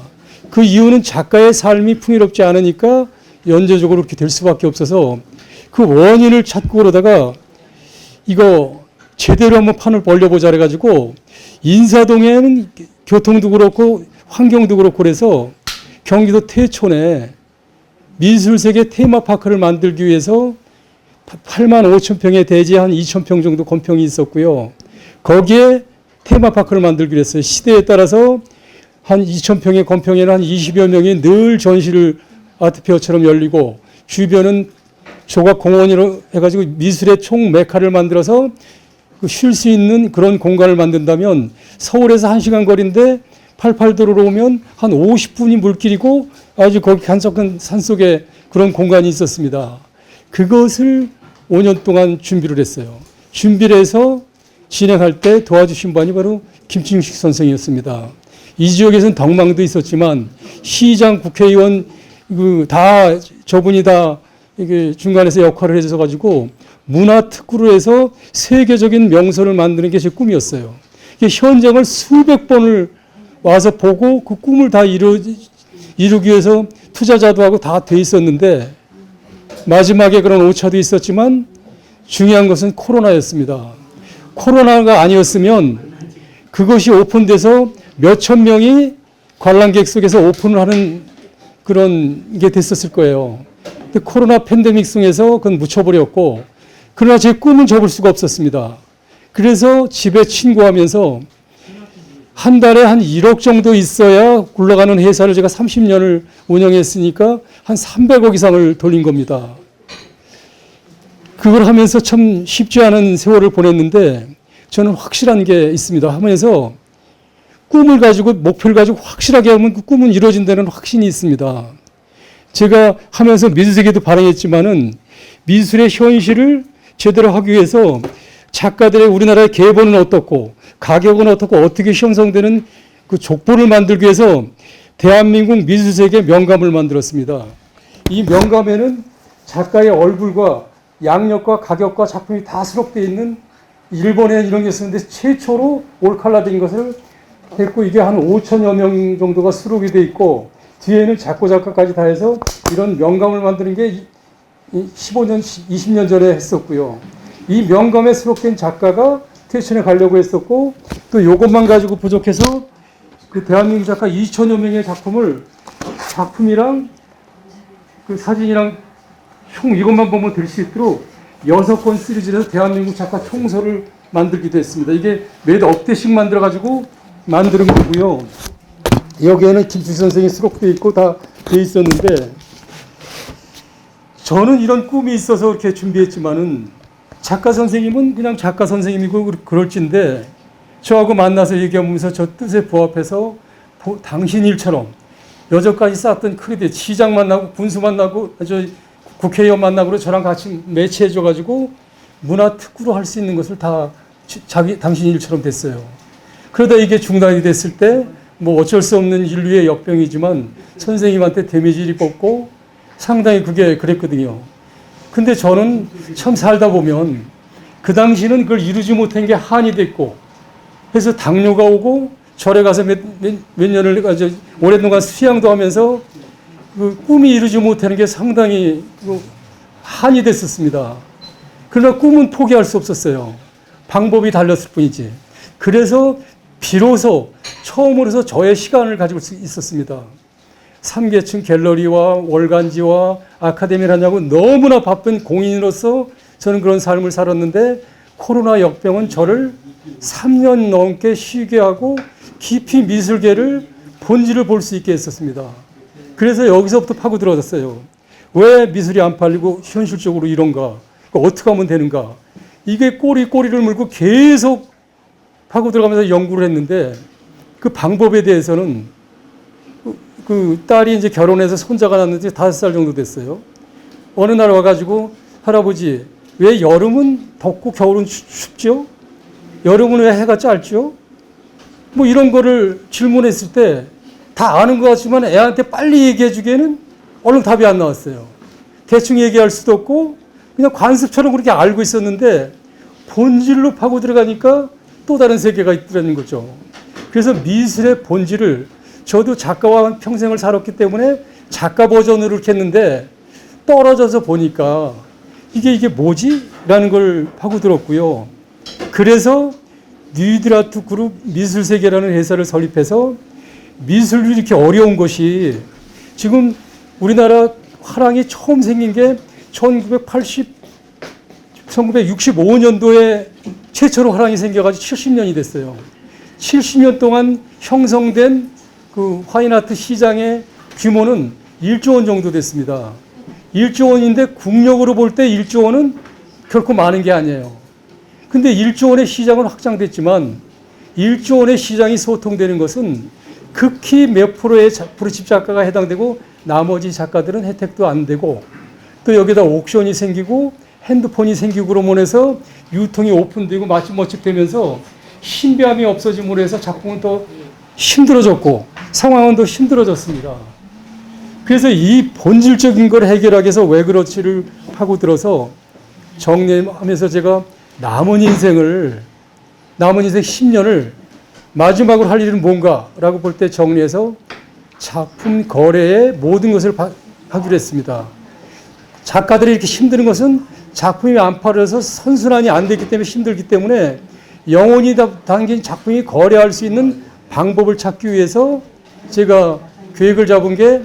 그 이유는 작가의 삶이 풍요롭지 않으니까 연쇄적으로 그렇게 될 수밖에 없어서 그 원인을 찾고 그러다가 이거 제대로 한번 판을 벌려보자 그래가지고 인사동에는 교통도 그렇고 환경도 그렇고 그래서 경기도 태촌에 미술세계 테마파크를 만들기 위해서 8만 5천 평의 대지 한 2천 평 정도 건평이 있었고요. 거기에 테마파크를 만들기로 했어요. 시대에 따라서 한 2천 평의 건평에는 한 20여 명이 늘 전시를 아트페어처럼 열리고 주변은 조각공원으로 해가지고 미술의 총 메카를 만들어서 쉴 수 있는 그런 공간을 만든다면 서울에서 1시간 거리인데 88도로로 오면 한 50분이 물길이고 아주 거기 간속한 산속에 그런 공간이 있었습니다. 그것을 5년 동안 준비를 했어요. 준비를 해서 진행할 때 도와주신 분이 바로 김충식 선생이었습니다. 이 지역에서는 덕망도 있었지만 시장, 국회의원 다 저분이 다 이게 중간에서 역할을 해줘서 가지고 문화 특구로 해서 세계적인 명소를 만드는 게 제 꿈이었어요. 현장을 수백 번을 와서 보고 그 꿈을 다 이루기 위해서 투자자도 하고 다 돼 있었는데 마지막에 그런 오차도 있었지만 중요한 것은 코로나였습니다. 코로나가 아니었으면 그것이 오픈돼서 몇천 명이 관람객 속에서 오픈을 하는 그런 게 됐었을 거예요. 근데 코로나 팬데믹 속에서 그건 묻혀버렸고 그러나 제 꿈은 접을 수가 없었습니다. 그래서 집에 친구하면서 한 달에 한 1억 정도 있어야 굴러가는 회사를 제가 30년을 운영했으니까 한 300억 이상을 돌린 겁니다. 그걸 하면서 참 쉽지 않은 세월을 보냈는데 저는 확실한 게 있습니다. 하면서 꿈을 가지고 목표를 가지고 확실하게 하면 그 꿈은 이루어진다는 확신이 있습니다. 제가 하면서 미술세계도 발행했지만은 미술의 현실을 제대로 하기 위해서 작가들의 우리나라의 계보는 어떻고 가격은 어떻고 어떻게 형성되는 그 족보를 만들기 위해서 대한민국 미술세계 명감을 만들었습니다. 이 명감에는 작가의 얼굴과 양력과 가격과 작품이 다 수록되어 있는 일본에 이런 게 있었는데 최초로 올칼라된 것을 했고 이게 한 5천여 명 정도가 수록이 되어 있고 뒤에는 작고 작가까지 다 해서 이런 명감을 만드는 게 15년, 20년 전에 했었고요. 이 명감에 수록된 작가가 태춘에 가려고 했었고 또 이것만 가지고 부족해서 그 대한민국 작가 2천여 명의 작품을 작품이랑 그 사진이랑 총 이것만 보면 될 수 있도록 6권 시리즈에서 대한민국 작가 총서를 만들기도 했습니다. 이게 몇 억대씩 만들어가지고 만드는 거고요. 여기에는 김충식 선생이 수록되어 있고 다 돼 있었는데 저는 이런 꿈이 있어서 이렇게 준비했지만은 작가 선생님은 그냥 작가 선생님이고 그럴진데 저하고 만나서 얘기하면서 저 뜻에 부합해서 당신 일처럼 여태까지 쌓았던 크레딧 시장 만나고 군수 만나고 저 국회의원 만나고 저랑 같이 매치해줘가지고 문화 특구로 할 수 있는 것을 다 당신 일처럼 됐어요. 그러다 이게 중단이 됐을 때 뭐 어쩔 수 없는 인류의 역병이지만 선생님한테 데미지를 뽑고 상당히 그게 그랬거든요. 근데 저는 참 살다 보면 그 당시는 그걸 이루지 못한 게 한이 됐고 그래서 당뇨가 오고 절에 가서 몇 년을 아주 오랫동안 수양도 하면서 그 꿈이 이루지 못하는 게 상당히 한이 됐었습니다. 그러나 꿈은 포기할 수 없었어요. 방법이 달렸을 뿐이지. 그래서 비로소 처음으로서 저의 시간을 가지고 있었습니다. 3계층 갤러리와 월간지와 아카데미를 하냐고 너무나 바쁜 공인으로서 저는 그런 삶을 살았는데 코로나 역병은 저를 3년 넘게 쉬게 하고 깊이 미술계를 본질을 볼 수 있게 했었습니다. 그래서 여기서부터 파고 들어갔어요. 왜 미술이 안 팔리고 현실적으로 이런가? 어떻게 하면 되는가? 이게 꼬리를 물고 계속 파고 들어가면서 연구를 했는데 그 방법에 대해서는 그 딸이 이제 결혼해서 손자가 났는데 5살 정도 됐어요. 어느 날 와가지고 할아버지 왜 여름은 덥고 겨울은 춥죠? 여름은 왜 해가 짧죠? 뭐 이런 거를 질문했을 때 다 아는 것 같지만 애한테 빨리 얘기해 주기에는 얼른 답이 안 나왔어요. 대충 얘기할 수도 없고 그냥 관습처럼 그렇게 알고 있었는데 본질로 파고 들어가니까 또 다른 세계가 있더라는 거죠. 그래서 미술의 본질을 저도 작가와 평생을 살았기 때문에 작가 버전으로 이렇게 했는데 떨어져서 보니까 이게 뭐지? 라는 걸 파고들었고요. 그래서 뉴이드라트 그룹 미술세계라는 회사를 설립해서 미술이 이렇게 어려운 것이 지금 우리나라 화랑이 처음 생긴 게 1965년도에 최초로 화랑이 생겨가지고 70년이 됐어요. 70년 동안 형성된 그 화인아트 시장의 규모는 1조 원 정도 됐습니다. 1조 원인데 국력으로 볼 때 1조 원은 결코 많은 게 아니에요. 근데 1조 원의 시장은 확장됐지만 1조 원의 시장이 소통되는 것은 극히 몇 프로의 브루칩 작가가 해당되고 나머지 작가들은 혜택도 안 되고 또 여기다 옥션이 생기고 핸드폰이 생기고 그러면 해서 유통이 오픈되고 머측되면서 신비함이 없어짐으로 해서 작품은 더 힘들어졌고 상황은 더 힘들어졌습니다. 그래서 이 본질적인 걸 해결하기 위해서 왜 그렇지를 파고들어서 정리하면서 제가 남은 인생 10년을 마지막으로 할 일은 뭔가라고 볼 때 정리해서 작품 거래의 모든 것을 하기로 했습니다. 작가들이 이렇게 힘드는 것은 작품이 안 팔려서 선순환이 안 됐기 때문에 힘들기 때문에 영혼이 담긴 작품이 거래할 수 있는 방법을 찾기 위해서 제가 계획을 잡은 게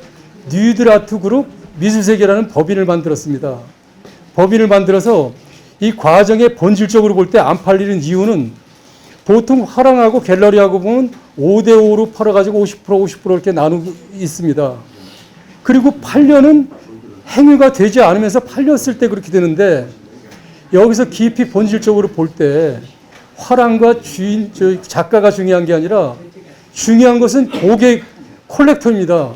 뉴이드라트 그룹 미술세계라는 법인을 만들었습니다. 법인을 만들어서 이 과정에 본질적으로 볼 때 안 팔리는 이유는 보통 화랑하고 갤러리하고 보면 5대5로 팔아가지고 50% 이렇게 나누고 있습니다. 그리고 팔려는 행위가 되지 않으면서 팔렸을 때 그렇게 되는데 여기서 깊이 본질적으로 볼 때 화랑과 작가가 중요한 게 아니라 중요한 것은 고객 콜렉터입니다.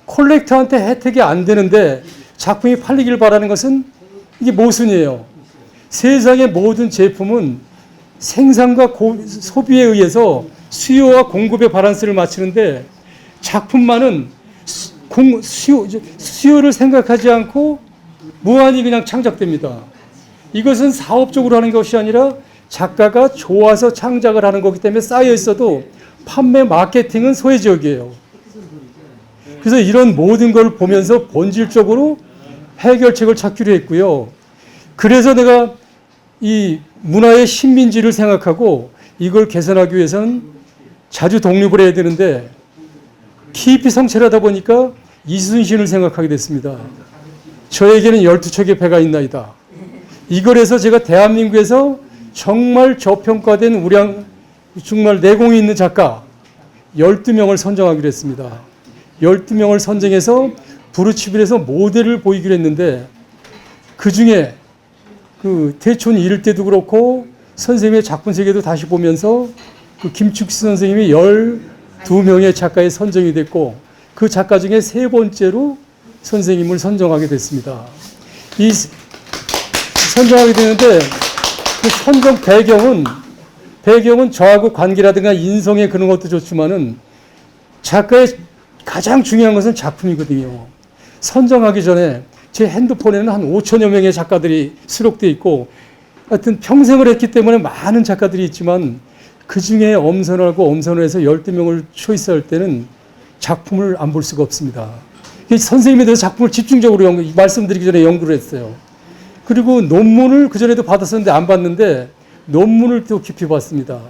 콜렉터한테 혜택이 안 되는데 작품이 팔리길 바라는 것은 이게 모순이에요. 세상의 모든 제품은 생산과 소비에 의해서 수요와 공급의 바란스를 맞추는데 작품만은 수요를 생각하지 않고 무한히 그냥 창작됩니다. 이것은 사업적으로 하는 것이 아니라 작가가 좋아서 창작을 하는 거기 때문에 쌓여 있어도 판매 마케팅은 소외적이에요. 그래서 이런 모든 걸 보면서 본질적으로 해결책을 찾기로 했고요. 그래서 내가 이 문화의 식민지를 생각하고 이걸 개선하기 위해서는 자주 독립을 해야 되는데 깊이 성찰을 하다 보니까 이순신을 생각하게 됐습니다. 저에게는 12척의 배가 있나이다. 이걸 해서 제가 대한민국에서 정말 저평가된 정말 내공이 있는 작가 12명을 선정하기로 했습니다. 12명을 선정해서 브루치빌에서 모델을 보이기로 했는데 그 중에 그 태촌 이를 때도 그렇고 선생님의 작품 세계도 다시 보면서 그 김축시 선생님이 12명의 작가에 선정이 됐고 그 작가 중에 세 번째로 선생님을 선정하게 됐습니다. 이 선정하게 되는데 그 선정 배경은 저하고 관계라든가 인성의 그런 것도 좋지만은 작가의 가장 중요한 것은 작품이거든요. 선정하기 전에 제 핸드폰에는 한 5천여 명의 작가들이 수록되어 있고 하여튼 평생을 했기 때문에 많은 작가들이 있지만 그 중에 엄선하고 엄선해서 12명을 초이스할 때는 작품을 안 볼 수가 없습니다. 선생님에 대해서 작품을 집중적으로 말씀드리기 전에 연구를 했어요. 그리고 논문을 그전에도 받았었는데 안 봤는데 논문을 또 깊이 봤습니다.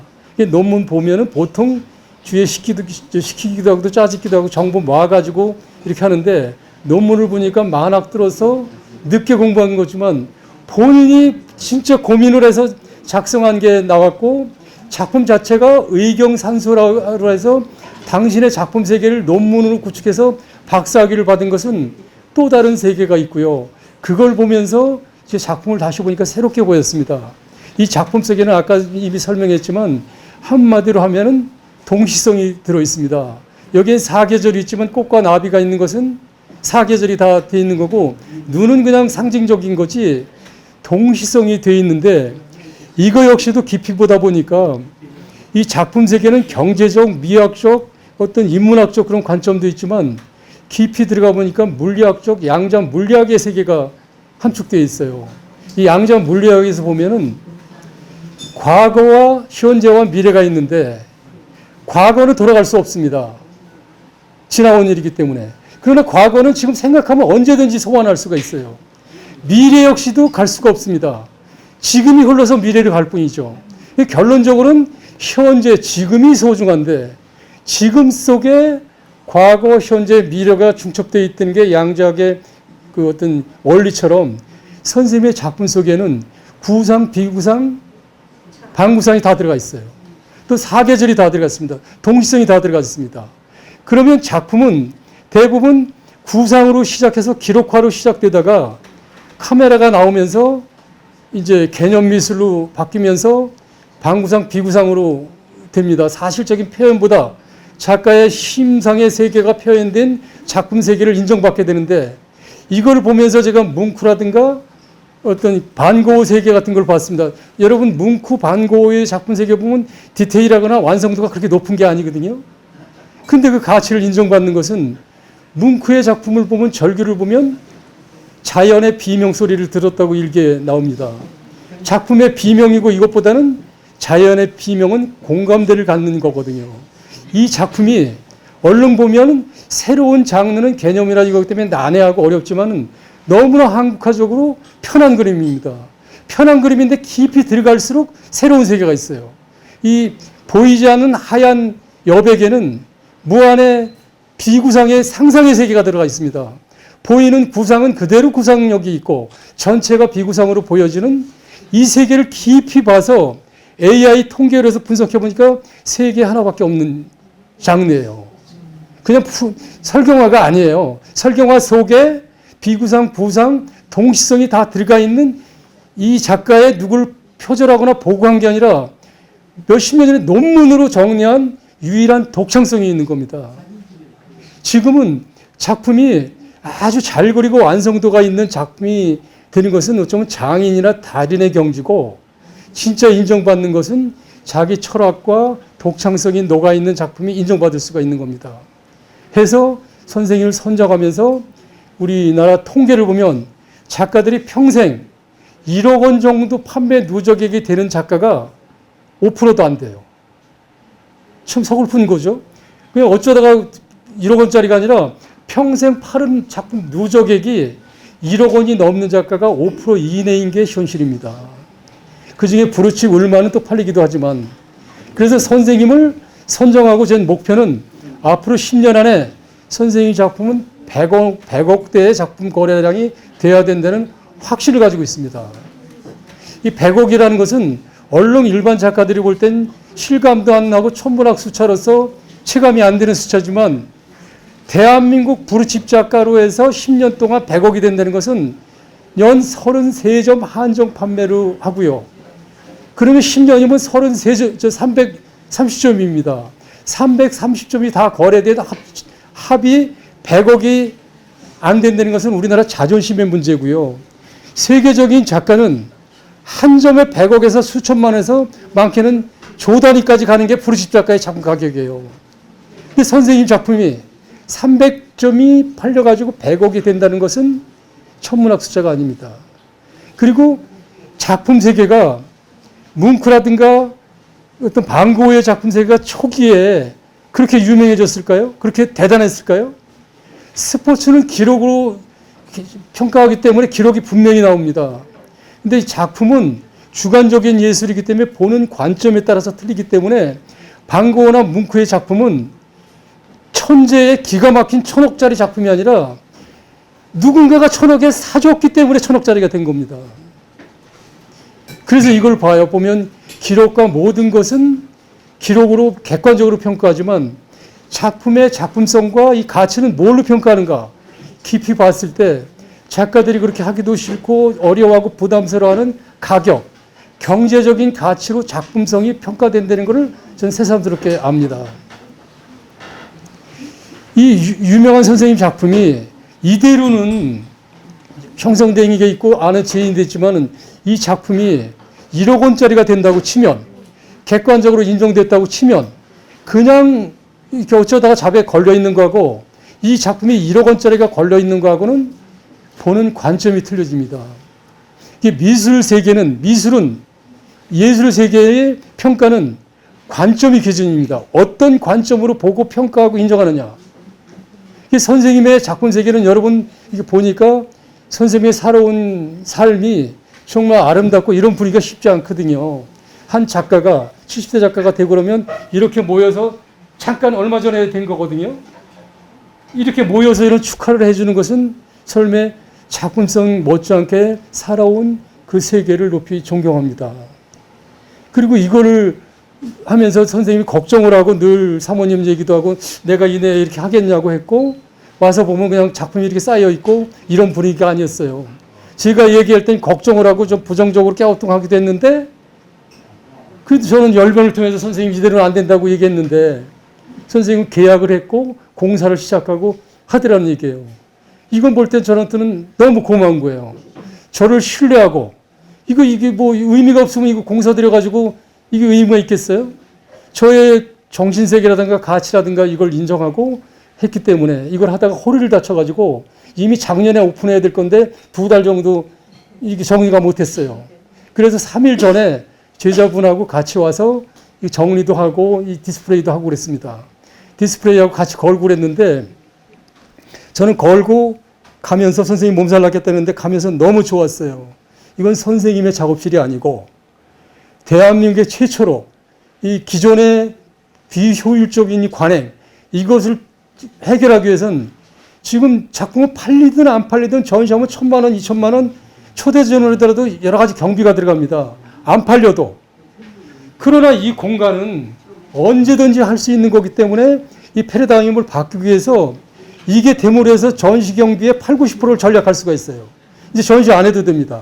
논문 보면은 보통 뒤에 시키기도 하고 짜집기도 하고 정보 모아가지고 이렇게 하는데 논문을 보니까 만학 들어서 늦게 공부한 거지만 본인이 진짜 고민을 해서 작성한 게 나왔고 작품 자체가 의경산소라고 해서 당신의 작품 세계를 논문으로 구축해서 박사학위를 받은 것은 또 다른 세계가 있고요. 그걸 보면서 제 작품을 다시 보니까 새롭게 보였습니다. 이 작품 세계는 아까 이미 설명했지만 한마디로 하면은 동시성이 들어 있습니다. 여기에 사계절이 있지만 꽃과 나비가 있는 것은 사계절이 다 돼 있는 거고 눈은 그냥 상징적인 거지 동시성이 돼 있는데 이거 역시도 깊이 보다 보니까 이 작품 세계는 경제적, 미학적, 어떤 인문학적 그런 관점도 있지만 깊이 들어가 보니까 물리학적, 양자 물리학의 세계가 함축되어 있어요. 이 양자 물리학에서 보면은 과거와 현재와 미래가 있는데 과거는 돌아갈 수 없습니다. 지나온 일이기 때문에. 그러나 과거는 지금 생각하면 언제든지 소환할 수가 있어요. 미래 역시도 갈 수가 없습니다. 지금이 흘러서 미래를 갈 뿐이죠. 결론적으로는 현재, 지금이 소중한데 지금 속에 과거, 현재, 미래가 중첩되어 있던 게 양자학의 그 어떤 원리처럼 선생님의 작품 속에는 구상, 비구상, 방구상이 다 들어가 있어요. 또 사계절이 다 들어갔습니다. 동시성이 다 들어가 있습니다. 그러면 작품은 대부분 구상으로 시작해서 기록화로 시작되다가 카메라가 나오면서 이제 개념 미술로 바뀌면서 방구상, 비구상으로 됩니다. 사실적인 표현보다 작가의 심상의 세계가 표현된 작품 세계를 인정받게 되는데 이걸 보면서 제가 뭉크라든가 어떤 반고흐 세계 같은 걸 봤습니다. 여러분 뭉크, 반고흐의 작품 세계 보면 디테일하거나 완성도가 그렇게 높은 게 아니거든요. 근데 그 가치를 인정받는 것은 뭉크의 작품을 보면 절규를 보면 자연의 비명 소리를 들었다고 일기에 나옵니다. 작품의 비명이고 이것보다는 자연의 비명은 공감대를 갖는 거거든요. 이 작품이 얼른 보면 새로운 장르는 개념이라 이거기 때문에 난해하고 어렵지만은 너무나 한국화적으로 편한 그림입니다. 편한 그림인데 깊이 들어갈수록 새로운 세계가 있어요. 이 보이지 않는 하얀 여백에는 무한의 비구상의 상상의 세계가 들어가 있습니다. 보이는 구상은 그대로 구상력이 있고 전체가 비구상으로 보여지는 이 세계를 깊이 봐서 AI 통계를 해서 분석해 보니까 세계 하나밖에 없는 장르예요. 그냥 설경화가 아니에요. 설경화 속에 비구상, 구상, 동시성이 다 들어가 있는 이 작가의 누굴 표절하거나 보고한 게 아니라 몇십 년 전에 논문으로 정리한 유일한 독창성이 있는 겁니다. 지금은 작품이 아주 잘 그리고 완성도가 있는 작품이 되는 것은 어쩌면 장인이나 달인의 경지고 진짜 인정받는 것은 자기 철학과 독창성이 녹아있는 작품이 인정받을 수가 있는 겁니다. 해서 선생님을 선정하면서 우리나라 통계를 보면 작가들이 평생 1억 원 정도 판매 누적액이 되는 작가가 5%도 안 돼요. 참 서글픈 거죠. 그냥 어쩌다가 1억 원짜리가 아니라 평생 파는 작품 누적액이 1억 원이 넘는 작가가 5% 이내인 게 현실입니다. 그중에 부르치 울만은 또 팔리기도 하지만 그래서 선생님을 선정하고 제 목표는 앞으로 10년 안에 선생님 작품은 100억대의 작품 거래량이 돼야 된다는 확신을 가지고 있습니다. 이 100억이라는 것은 얼른 일반 작가들이 볼 땐 실감도 안 나고 천문학 숫자로서 체감이 안 되는 숫자지만 대한민국 부르칩 작가로 해서 10년 동안 100억이 된다는 것은 연 33점 한정 판매로 하고요. 그러면 10년이면 330점입니다. 330점이 다 거래된 합이 100억이 안 된다는 것은 우리나라 자존심의 문제고요. 세계적인 작가는 한 점에 100억에서 수천만 원에서 많게는 조 단위까지 가는 게 부르칩 작가의 작품 가격이에요. 근데 선생님 작품이 300점이 팔려가지고 100억이 된다는 것은 천문학 숫자가 아닙니다. 그리고 작품 세계가 뭉크라든가 어떤 반고흐의 작품 세계가 초기에 그렇게 유명해졌을까요? 그렇게 대단했을까요? 스포츠는 기록으로 평가하기 때문에 기록이 분명히 나옵니다. 근데 이 작품은 주관적인 예술이기 때문에 보는 관점에 따라서 틀리기 때문에 반고흐나 뭉크의 작품은 천재의 기가 막힌 1000억짜리 작품이 아니라 누군가가 1000억에 사줬기 때문에 1000억짜리가 된 겁니다. 그래서 이걸 보면 기록과 모든 것은 기록으로 객관적으로 평가하지만 작품의 작품성과 이 가치는 뭘로 평가하는가 깊이 봤을 때 작가들이 그렇게 하기도 싫고 어려워하고 부담스러워하는 가격, 경제적인 가치로 작품성이 평가된다는 것을 저는 새삼스럽게 압니다. 이 유명한 선생님 작품이 이대로는 형성된 게 있고 안에 재인됐지만은 이 작품이 1억 원짜리가 된다고 치면 객관적으로 인정됐다고 치면 그냥 이렇게 어쩌다가 잡에 걸려 있는 거하고 이 작품이 1억 원짜리가 걸려 있는 거하고는 보는 관점이 틀려집니다. 이 미술 세계는 예술 세계의 평가는 관점이 기준입니다. 어떤 관점으로 보고 평가하고 인정하느냐. 이 선생님의 작품 세계는 여러분 이게 보니까 선생님의 살아온 삶이 정말 아름답고 이런 분위기가 쉽지 않거든요. 한 작가가 70대 작가가 되고 그러면 이렇게 모여서 잠깐 얼마 전에 된 거거든요. 이렇게 모여서 이런 축하를 해주는 것은 삶의 작품성 못지않게 살아온 그 세계를 높이 존경합니다. 그리고 이거를 하면서 선생님이 걱정을 하고 늘 사모님 얘기도 하고 내가 이내 이렇게 하겠냐고 했고 와서 보면 그냥 작품이 이렇게 쌓여 있고 이런 분위기가 아니었어요. 제가 얘기할 땐 걱정을 하고 좀 부정적으로 갸우뚱하기도 했는데 그래도 저는 열변을 통해서 선생님 이대로는 안 된다고 얘기했는데 선생님은 계약을 했고 공사를 시작하고 하더라는 얘기예요. 이건 볼 땐 저한테는 너무 고마운 거예요. 저를 신뢰하고 이게 뭐 의미가 없으면 이거 공사 들여가지고 이게 의미가 있겠어요? 저의 정신세계라든가 가치라든가 이걸 인정하고 했기 때문에 이걸 하다가 허리를 다쳐가지고 이미 작년에 오픈해야 될 건데 2달 정도 이게 정리가 못했어요. 그래서 3일 전에 제자분하고 같이 와서 정리도 하고 이 디스플레이도 하고 그랬습니다. 디스플레이하고 같이 걸고 그랬는데 저는 걸고 가면서 선생님 몸살 났겠다는데 가면서 너무 좋았어요. 이건 선생님의 작업실이 아니고 대한민국의 최초로 이 기존의 비효율적인 관행 이것을 해결하기 위해서는 지금 작품을 팔리든 안 팔리든 전시하면 1,000만 원, 2,000만 원 초대전을 하더라도 여러 가지 경비가 들어갑니다. 안 팔려도. 그러나 이 공간은 언제든지 할 수 있는 거기 때문에 이 패러다임을 바꾸기 위해서 이게 대물에서 전시 경비의 8, 90%를 전략할 수가 있어요. 이제 전시 안 해도 됩니다.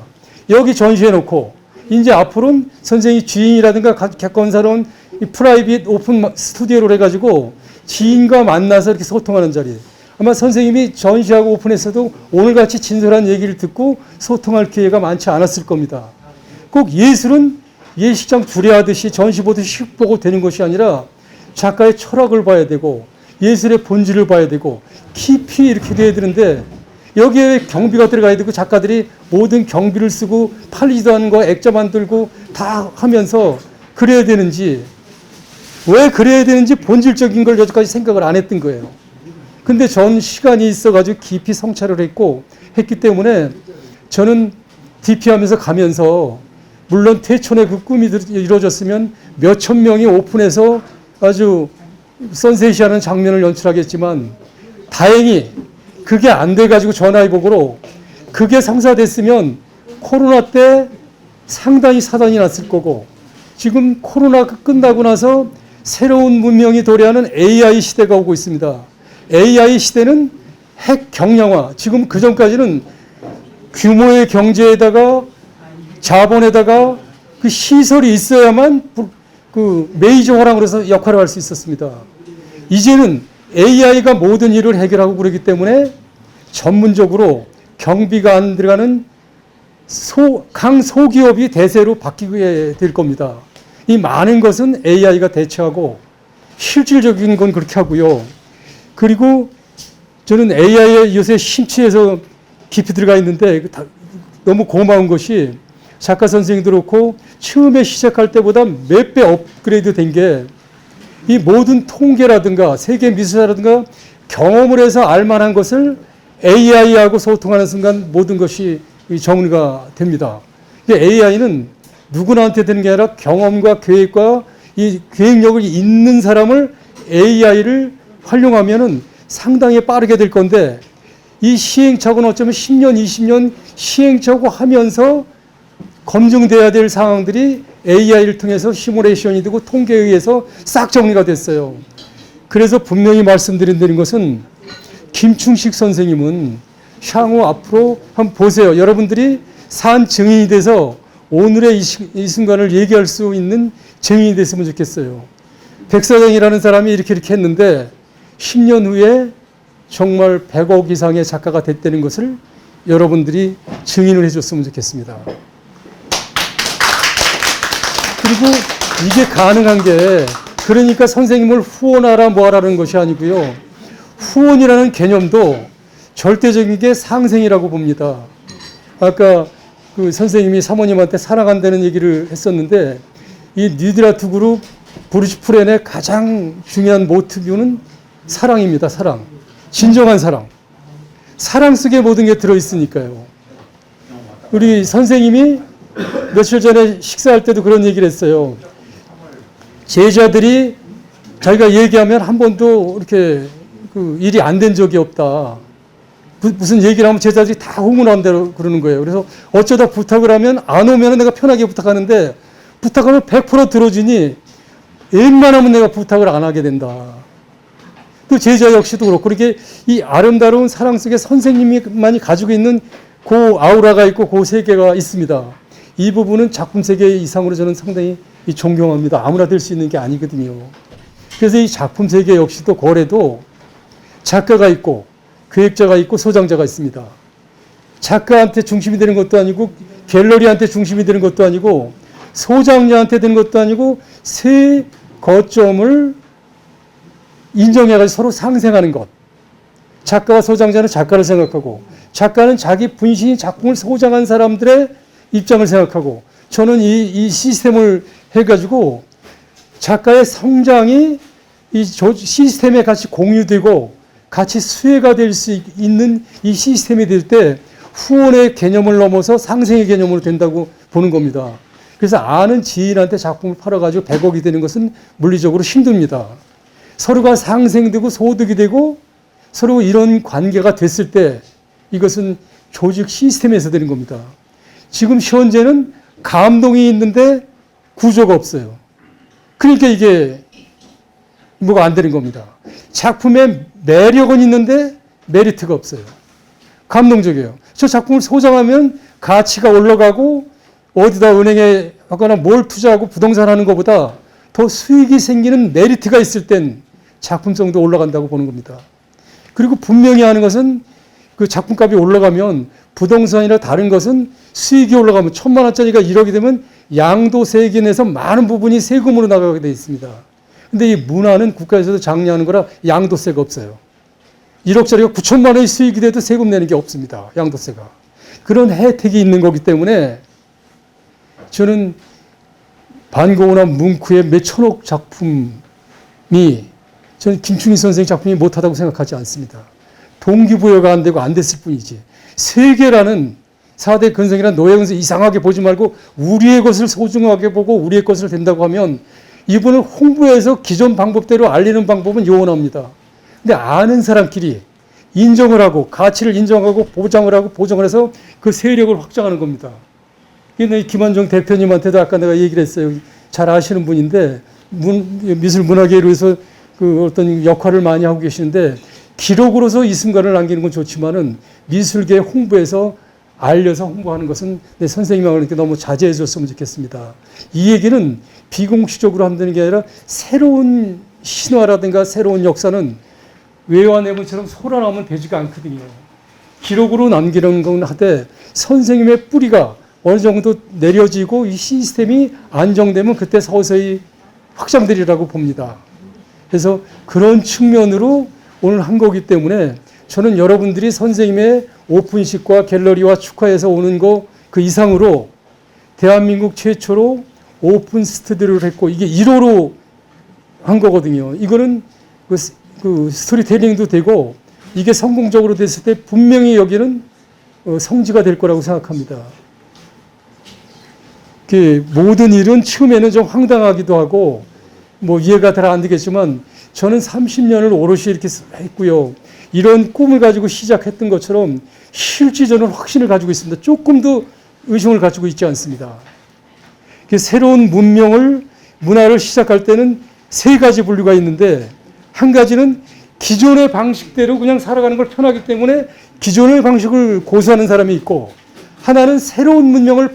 여기 전시해 놓고 이제 앞으로는 선생님 지인이라든가 객관사로운 이 프라이빗 오픈 스튜디오를 해가지고 지인과 만나서 이렇게 소통하는 자리. 아마 선생님이 전시하고 오픈했어도 오늘같이 진솔한 얘기를 듣고 소통할 기회가 많지 않았을 겁니다. 꼭 예술은 예식장 두레하듯이 전시 보듯이 슉 보고 되는 것이 아니라 작가의 철학을 봐야 되고 예술의 본질을 봐야 되고 깊이 이렇게 돼야 되는데 여기에 경비가 들어가야 되고 작가들이 모든 경비를 쓰고 팔리지도 않은 거 액자 만들고 다 하면서 그래야 되는지 왜 그래야 되는지 본질적인 걸 여기까지 생각을 안 했던 거예요. 근데 전 시간이 있어가지고 깊이 성찰을 했기 때문에 저는 DP 하면서 가면서 물론 태촌의 그 꿈이 이루어졌으면 몇천 명이 오픈해서 아주 선셋이하는 장면을 연출하겠지만 다행히 그게 안 돼가지고 전화위복으로 그게 성사됐으면 코로나 때 상당히 사단이 났을 거고 지금 코로나가 끝나고 나서 새로운 문명이 도래하는 AI 시대가 오고 있습니다. AI 시대는 핵 경량화. 지금 그 전까지는 규모의 경제에다가 자본에다가 그 시설이 있어야만 그 메이저 호랑으로서 역할을 할 수 있었습니다. 이제는 AI가 모든 일을 해결하고 그러기 때문에 전문적으로 경비가 안 들어가는 강소기업이 대세로 바뀌게 될 겁니다. 이 많은 것은 AI가 대체하고 실질적인 건 그렇게 하고요. 그리고 저는 AI에 요새 심취해서 깊이 들어가 있는데 너무 고마운 것이 작가 선생님도 그렇고 처음에 시작할 때보다 몇 배 업그레이드 된 게 이 모든 통계라든가 세계 미술사라든가 경험을 해서 알만한 것을 AI하고 소통하는 순간 모든 것이 정리가 됩니다. AI는 누구나한테 되는 게 아니라 경험과 계획과 이 계획력을 있는 사람을 AI를 활용하면은 상당히 빠르게 될 건데 이 시행착오는 어쩌면 10년, 20년 시행착오 하면서 검증돼야 될 상황들이 AI를 통해서 시뮬레이션이 되고 통계에 의해서 싹 정리가 됐어요. 그래서 분명히 말씀드린다는 것은 김충식 선생님은 향후 앞으로 한번 보세요. 여러분들이 산 증인이 돼서 오늘의 이 순간을 얘기할 수 있는 증인이 됐으면 좋겠어요. 백사장이라는 사람이 이렇게 했는데 10년 후에 정말 100억 이상의 작가가 됐다는 것을 여러분들이 증인을 해줬으면 좋겠습니다. 그리고 이게 가능한 게 그러니까 선생님을 후원하라 뭐하라는 것이 아니고요. 후원이라는 개념도 절대적인 게 상생이라고 봅니다. 아까 그 선생님이 사모님한테 사랑한다는 얘기를 했었는데 이 뉴디라트 그룹 브루스 프렌의 가장 중요한 모티브는 사랑입니다. 사랑. 진정한 사랑. 사랑 속에 모든 게 들어있으니까요. 우리 선생님이 며칠 전에 식사할 때도 그런 얘기를 했어요. 제자들이 자기가 얘기하면 한 번도 이렇게 그 일이 안 된 적이 없다. 무슨 얘기를 하면 제자들이 다 흥분한다고 그러는 거예요. 그래서 어쩌다 부탁을 하면 안 오면 내가 편하게 부탁하는데 부탁하면 100% 들어주니 웬만하면 내가 부탁을 안 하게 된다. 또 제자 역시도 그렇고 그렇게 이 아름다운 사랑 속에 선생님만이 가지고 있는 그 아우라가 있고 그 세계가 있습니다. 이 부분은 작품 세계 이상으로 저는 상당히 존경합니다. 아무나 될 수 있는 게 아니거든요. 그래서 이 작품 세계 역시도 거래도 작가가 있고 기획자가 있고 소장자가 있습니다. 작가한테 중심이 되는 것도 아니고 갤러리한테 중심이 되는 것도 아니고 소장자한테 되는 것도 아니고 세 거점을 인정해가지고 서로 상생하는 것. 작가와 소장자는 작가를 생각하고 작가는 자기 분신이 작품을 소장한 사람들의 입장을 생각하고 저는 이 시스템을 해가지고 작가의 성장이 이 시스템에 같이 공유되고 같이 수혜가 될 수 있는 이 시스템이 될 때 후원의 개념을 넘어서 상생의 개념으로 된다고 보는 겁니다. 그래서 아는 지인한테 작품을 팔아가지고 100억이 되는 것은 물리적으로 힘듭니다. 서로가 상생되고 소득이 되고 서로 이런 관계가 됐을 때 이것은 조직 시스템에서 되는 겁니다. 지금 현재는 감동이 있는데 구조가 없어요. 그러니까 이게 뭐가 안 되는 겁니다. 작품에 매력은 있는데 메리트가 없어요. 감동적이에요. 저 작품을 소장하면 가치가 올라가고 어디다 은행에 하거나 뭘 투자하고 부동산 하는 것보다 더 수익이 생기는 메리트가 있을 땐 작품성도 올라간다고 보는 겁니다. 그리고 분명히 하는 것은 그 작품값이 올라가면 부동산이나 다른 것은 수익이 올라가면 1,000만 원짜리가 1억이 되면 양도세액에 내서 많은 부분이 세금으로 나가게 되어 있습니다. 근데 이 문화는 국가에서도 장려하는 거라 양도세가 없어요. 1억짜리가 9천만 원의 수익이 돼도 세금 내는 게 없습니다. 양도세가. 그런 혜택이 있는 거기 때문에 저는 반고우나 뭉크의 몇 천억 작품이 저는 김충희 선생 작품이 못하다고 생각하지 않습니다. 동기부여가 안 되고 안 됐을 뿐이지. 세계라는 4대 근성이라는 노예근성 이상하게 보지 말고 우리의 것을 소중하게 보고 우리의 것을 된다고 하면 이분을 홍보해서 기존 방법대로 알리는 방법은 요원합니다. 근데 아는 사람끼리 인정을 하고 가치를 인정하고 보장을 하고 보정을 해서 그 세력을 확장하는 겁니다. 근데 김한정 대표님한테도 아까 내가 얘기를 했어요. 잘 아시는 분인데 미술 문화계로서 그 어떤 역할을 많이 하고 계시는데 기록으로서 이 순간을 남기는 건 좋지만은 미술계 홍보에서 알려서 홍보하는 것은 내 선생님하고 너무 자제해 줬으면 좋겠습니다. 이 얘기는 비공식적으로 한다는 게 아니라 새로운 신화라든가 새로운 역사는 외화내분처럼 솟아나면 되지가 않거든요. 기록으로 남기는 건 하되 선생님의 뿌리가 어느 정도 내려지고 이 시스템이 안정되면 그때 서서히 확장되리라고 봅니다. 그래서 그런 측면으로 오늘 한 거기 때문에 저는 여러분들이 선생님의 오픈식과 갤러리와 축하해서 오는 거 그 이상으로 대한민국 최초로 오픈 스튜디오를 했고 이게 1호로 한 거거든요. 이거는 그 스토리텔링도 되고 이게 성공적으로 됐을 때 분명히 여기는 성지가 될 거라고 생각합니다. 모든 일은 처음에는 좀 황당하기도 하고 뭐 이해가 잘 안 되겠지만 저는 30년을 오롯이 이렇게 했고요. 이런 꿈을 가지고 시작했던 것처럼 실제 저는 확신을 가지고 있습니다. 조금도 의심을 가지고 있지 않습니다. 새로운 문화를 시작할 때는 세 가지 분류가 있는데 한 가지는 기존의 방식대로 그냥 살아가는 걸 편하기 때문에 기존의 방식을 고수하는 사람이 있고 하나는 새로운 문명을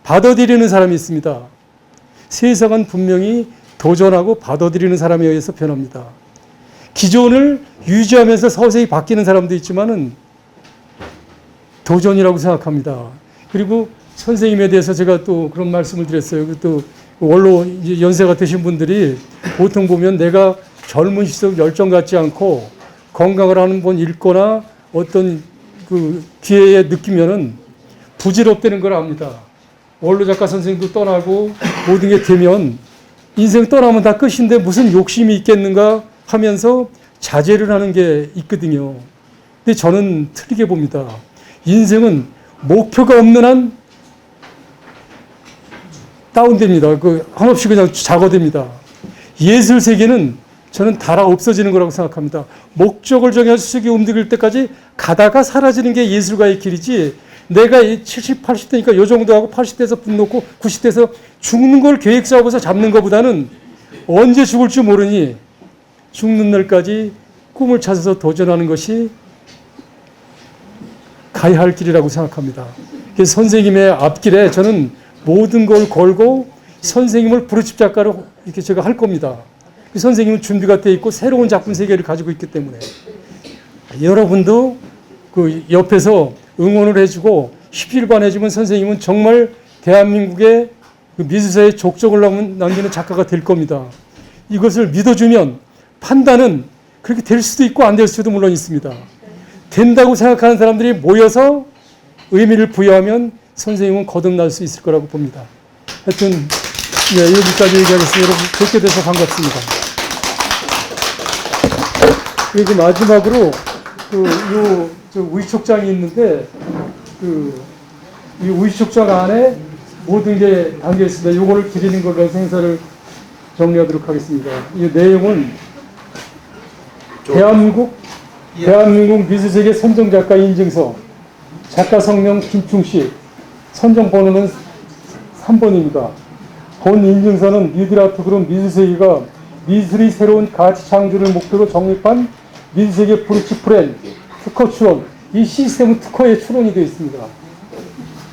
받아들이는 사람이 있습니다. 세상은 분명히 도전하고 받아들이는 사람에 의해서 변합니다. 기존을 유지하면서 서서히 바뀌는 사람도 있지만은 도전이라고 생각합니다. 그리고 선생님에 대해서 제가 또 그런 말씀을 드렸어요. 또 원로 연세가 드신 분들이 보통 보면 내가 젊은 시절 열정 같지 않고 건강을 하는 분 읽거나 어떤 그 기회에 느끼면은 부질없다는 걸 압니다. 원로 작가 선생님도 떠나고 모든 게 되면 인생 떠나면 다 끝인데 무슨 욕심이 있겠는가 하면서 자제를 하는 게 있거든요. 근데 저는 틀리게 봅니다. 인생은 목표가 없는 한 다운됩니다. 한없이 그냥 작아집니다. 예술 세계는 저는 달아 없어지는 거라고 생각합니다. 목적을 정해서 수직이 움직일 때까지 가다가 사라지는 게 예술가의 길이지, 내가 70, 80대니까 요 정도 하고 80대에서 분 놓고 90대에서 죽는 걸 계획 잡아서 잡는 것보다는 언제 죽을지 모르니 죽는 날까지 꿈을 찾아서 도전하는 것이 가야 할 길이라고 생각합니다. 그래서 선생님의 앞길에 저는 모든 걸 걸고 선생님을 부르집 작가로 이렇게 제가 할 겁니다. 선생님은 준비가 돼 있고 새로운 작품 세계를 가지고 있기 때문에 여러분도 그 옆에서 응원을 해주고 십일반 해주면 선생님은 정말 대한민국의 그 미술사의 족적을 남기는 작가가 될 겁니다. 이것을 믿어주면 판단은 그렇게 될 수도 있고 안 될 수도 물론 있습니다. 된다고 생각하는 사람들이 모여서 의미를 부여하면 선생님은 거듭날 수 있을 거라고 봅니다. 하여튼 네, 여기까지 얘기하겠습니다. 여러분 뵙게 돼서 반갑습니다. 그리고 마지막으로 저 우이촉장이 있는데 이 우이촉장 안에 모든 게 담겨 있습니다. 이거를 드리는 걸로 해서 행사를 정리하도록 하겠습니다. 이 내용은 대한민국 미술세계 선정작가 인증서, 작가 성명 김충식, 선정 번호는 3번입니다. 본 인증서는 미드라트 그룹 미술세계가 미술이 새로운 가치 창조를 목표로 정립한 미술세계 브루치 프렌 특허 출원, 이 시스템은 특허에 출원이 되어 있습니다.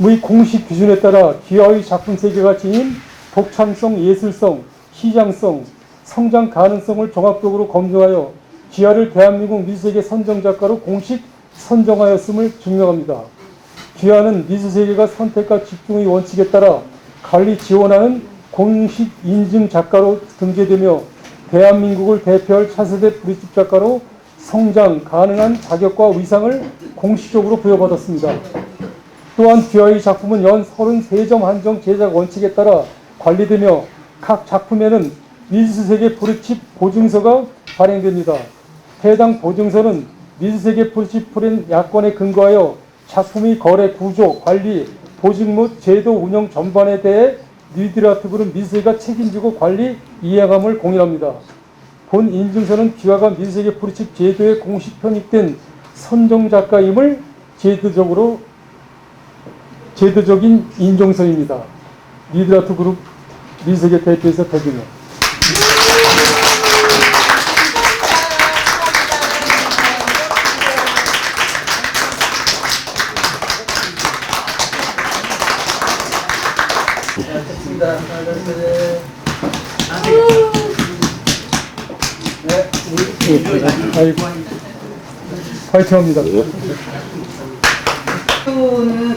이 공식 기준에 따라 기하의 작품 세계가 지닌 독창성, 예술성, 시장성, 성장 가능성을 종합적으로 검증하여 기하를 대한민국 미술세계 선정작가로 공식 선정하였음을 증명합니다. 기하는 미술세계가 선택과 집중의 원칙에 따라 관리 지원하는 공식 인증 작가로 등재되며 대한민국을 대표할 차세대 브릿집 작가로 성장 가능한 자격과 위상을 공식적으로 부여받았습니다. 또한 기하의 작품은 연 33점 한정 제작 원칙에 따라 관리되며 각 작품에는 미술세계 브릿집 보증서가 발행됩니다. 해당 보증서는 미술세계 브릿집 프렌 약관에 근거하여 작품의 거래 구조, 관리, 보증 및 제도 운영 전반에 대해 미드라트 그룹 미술세계가 책임지고 관리, 이행함을 공인합니다. 본 인증서는 기하가 미술세계 브릿집 제도에 공식 편입된 선정작가임을 제도적인 인정서입니다. 미드라트 그룹 미술세계 대표이사 백윤영. 파이팅합니다. 는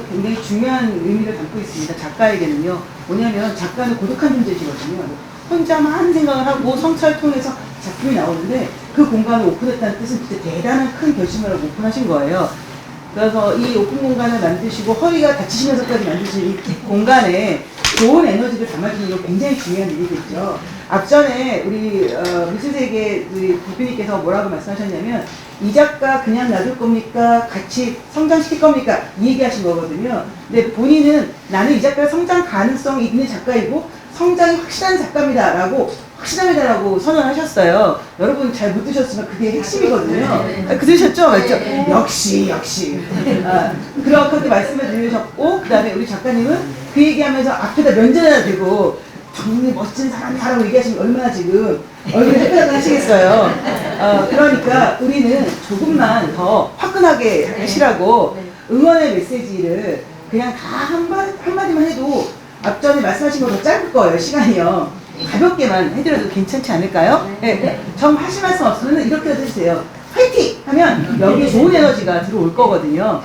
굉장히 중요한 의미를 담고 있습니다. 작가에게는요. 뭐냐면 작가는 고독한 존재시거든요. 혼자만 생각을 하고 성찰을 통해서 작품이 나오는데 그 공간을 오픈했다는 뜻은 진짜 대단한 큰 결심을 하고 오픈하신 거예요. 그래서 이 오픈 공간을 만드시고 허리가 다치시면서까지 만드신 이 공간에 좋은 에너지를 담아주는 게 굉장히 중요한 일이겠죠. 앞전에 우리 미술세계 우리 대표님께서 뭐라고 말씀하셨냐면 이 작가 그냥 놔둘 겁니까? 같이 성장시킬 겁니까? 이 얘기하신 거거든요. 근데 본인은 나는 이 작가가 성장 가능성이 있는 작가이고 성장이 확실한 작가입니다 라고 선언하셨어요. 여러분 잘 못 드셨지만 그게 핵심이거든요. 들으셨죠? 맞죠? 역시 그렇게 말씀을 드리셨고, 그 다음에 우리 작가님은 그 얘기하면서 앞에다 면전에다 대고 정말 멋진 사람이라고 얘기하시면 얼마나 지금 얼굴이 헷갈려 하시겠어요. 그러니까 우리는 조금만 더 화끈하게 하시라고 응원의 메시지를 그냥 다 한마디만 해도 앞전에 말씀하신 거 더 짧을 거예요. 시간이요. 가볍게만 해드려도 괜찮지 않을까요? 네. 정 하실 말씀 없으면 이렇게 해주세요. 화이팅! 하면 여기에 좋은 에너지가 들어올 거거든요.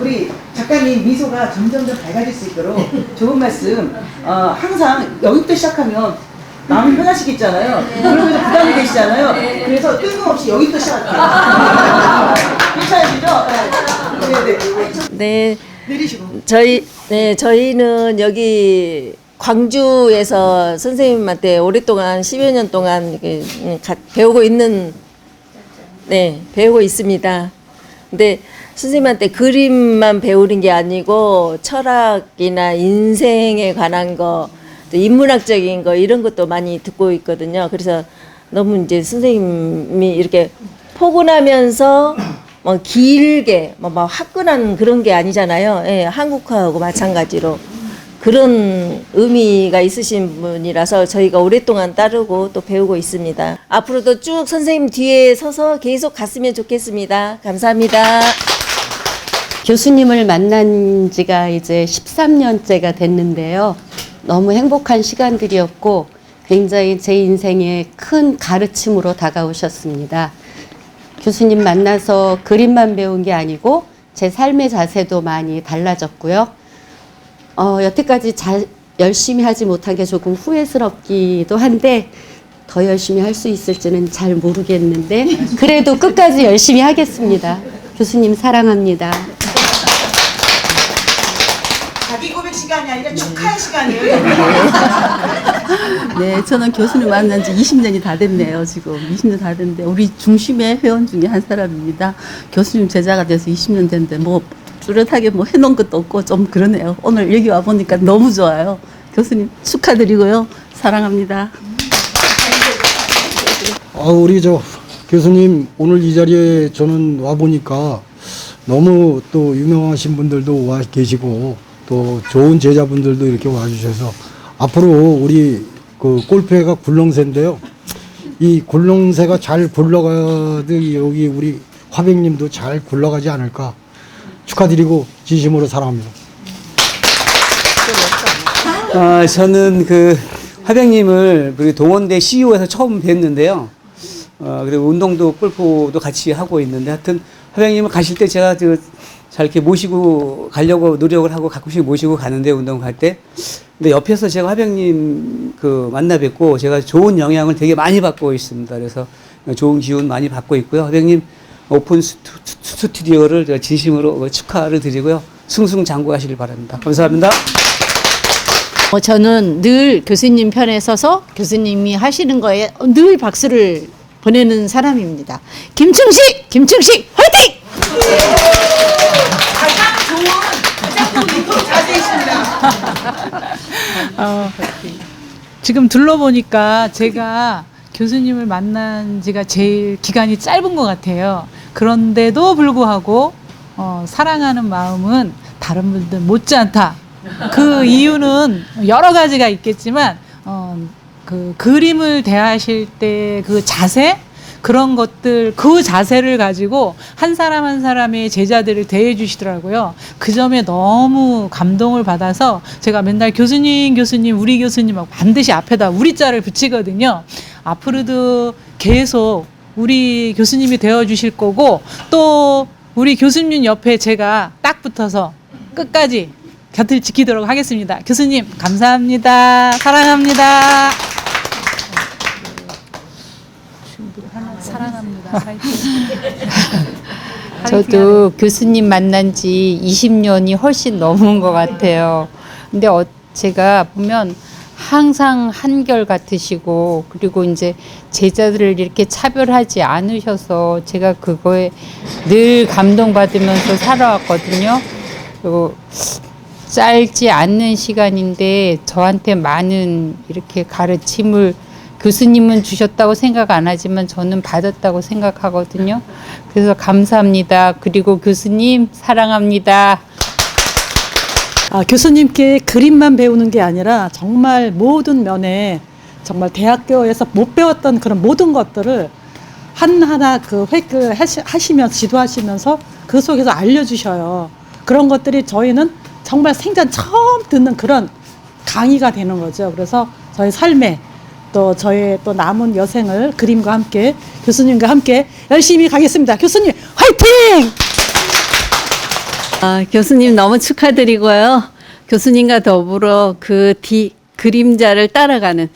우리 작가님 미소가 점점 밝아질 수 있도록 좋은 말씀, 항상 여기부터 시작하면 마음이 편하시겠잖아요. 그러면서 부담이 되시잖아요. 그래서 뜬금없이 여기부터 시작할게요. 괜찮으시죠? 네. 네, 내리시고. 저희는 여기 광주에서 선생님한테 오랫동안 10여 년 동안 이렇게 배우고 있습니다. 근데 선생님한테 그림만 배우는 게 아니고 철학이나 인생에 관한 거, 또 인문학적인 거 이런 것도 많이 듣고 있거든요. 그래서 너무 이제 선생님이 이렇게 포근하면서 뭐 길게 막 화끈한 그런 게 아니잖아요. 예, 한국화하고 마찬가지로 그런 의미가 있으신 분이라서 저희가 오랫동안 따르고 또 배우고 있습니다. 앞으로도 쭉 선생님 뒤에 서서 계속 갔으면 좋겠습니다. 감사합니다. 교수님을 만난 지가 이제 13년째가 됐는데요. 너무 행복한 시간들이었고 굉장히 제 인생에 큰 가르침으로 다가오셨습니다. 교수님 만나서 그림만 배운 게 아니고 제 삶의 자세도 많이 달라졌고요. 여태까지 열심히 하지 못한 게 조금 후회스럽기도 한데 더 열심히 할 수 있을지는 잘 모르겠는데 그래도 끝까지 열심히 하겠습니다. 교수님 사랑합니다. 자기 고백 시간이 아니라 축하의 시간이에요. 네, 저는 교수님 만난 지 20년이 다 됐네요, 지금. 20년 다 됐는데, 우리 중심의 회원 중에 한 사람입니다. 교수님 제자가 돼서 20년 됐는데, 뭐, 뚜렷하게 뭐 해놓은 것도 없고, 좀 그러네요. 오늘 여기 와보니까 너무 좋아요. 교수님 축하드리고요. 사랑합니다. 우리 교수님 오늘 이 자리에 저는 와보니까 너무 또 유명하신 분들도 와 계시고 또 좋은 제자분들도 이렇게 와주셔서 앞으로 우리 그 골프회가 굴렁쇠인데요. 이 굴렁쇠가 잘 굴러가듯 여기 우리 화백님도 잘 굴러가지 않을까 축하드리고 진심으로 사랑합니다. 저는 그 화백님을 우리 동원대 CEO에서 처음 뵀는데요. 그리고 운동도 골프도 같이 하고 있는데 하여튼 화백님을 가실 때 제가 잘 이렇게 모시고 가려고 노력을 하고 가끔씩 모시고 가는데 운동 갈 때. 근데 옆에서 제가 화백님 만나 뵙고 제가 좋은 영향을 되게 많이 받고 있습니다. 그래서 좋은 기운 많이 받고 있고요. 화백님 오픈 스튜디오를 제가 진심으로 축하를 드리고요. 승승장구하시길 바랍니다. 감사합니다. 저는 늘 교수님 편에 서서 교수님이 하시는 거에 늘 박수를 보내는 사람입니다. 김충식 화이팅! 가장 좋은 자세이십니다. 지금 둘러보니까 제가 교수님을 만난 지가 제일 기간이 짧은 것 같아요. 그런데도 불구하고 사랑하는 마음은 다른 분들 못지않다. 그 이유는 여러 가지가 있겠지만 그 그림을 대하실 때 그 자세 그런 것들 그 자세를 가지고 한 사람 한 사람의 제자들을 대해 주시더라고요. 그 점에 너무 감동을 받아서 제가 맨날 교수님 우리 교수님하고 반드시 앞에다 우리자를 붙이거든요. 앞으로도 계속 우리 교수님이 되어 주실 거고 또 우리 교수님 옆에 제가 딱 붙어서 끝까지 곁을 지키도록 하겠습니다. 교수님 감사합니다. 사랑합니다. 사랑합니다. 저도 교수님 만난 지 20년이 훨씬 넘은 것 같아요. 근데 제가 보면 항상 한결 같으시고 그리고 이제 제자들을 이렇게 차별하지 않으셔서 제가 그거에 늘 감동받으면서 살아왔거든요. 그리고 짧지 않는 시간인데 저한테 많은 이렇게 가르침을 교수님은 주셨다고 생각 안 하지만 저는 받았다고 생각하거든요. 그래서 감사합니다. 그리고 교수님 사랑합니다. 교수님께 그림만 배우는 게 아니라 정말 모든 면에 정말 대학교에서 못 배웠던 그런 모든 것들을 하나하나 하시면서 지도하시면서 그 속에서 알려주셔요. 그런 것들이 저희는 정말 생전 처음 듣는 그런 강의가 되는 거죠. 그래서 저희 삶에 또 저의 또 남은 여생을 그림과 함께 교수님과 함께 열심히 가겠습니다. 교수님 화이팅! 교수님 너무 축하드리고요. 교수님과 더불어 그 그림자를 따라가는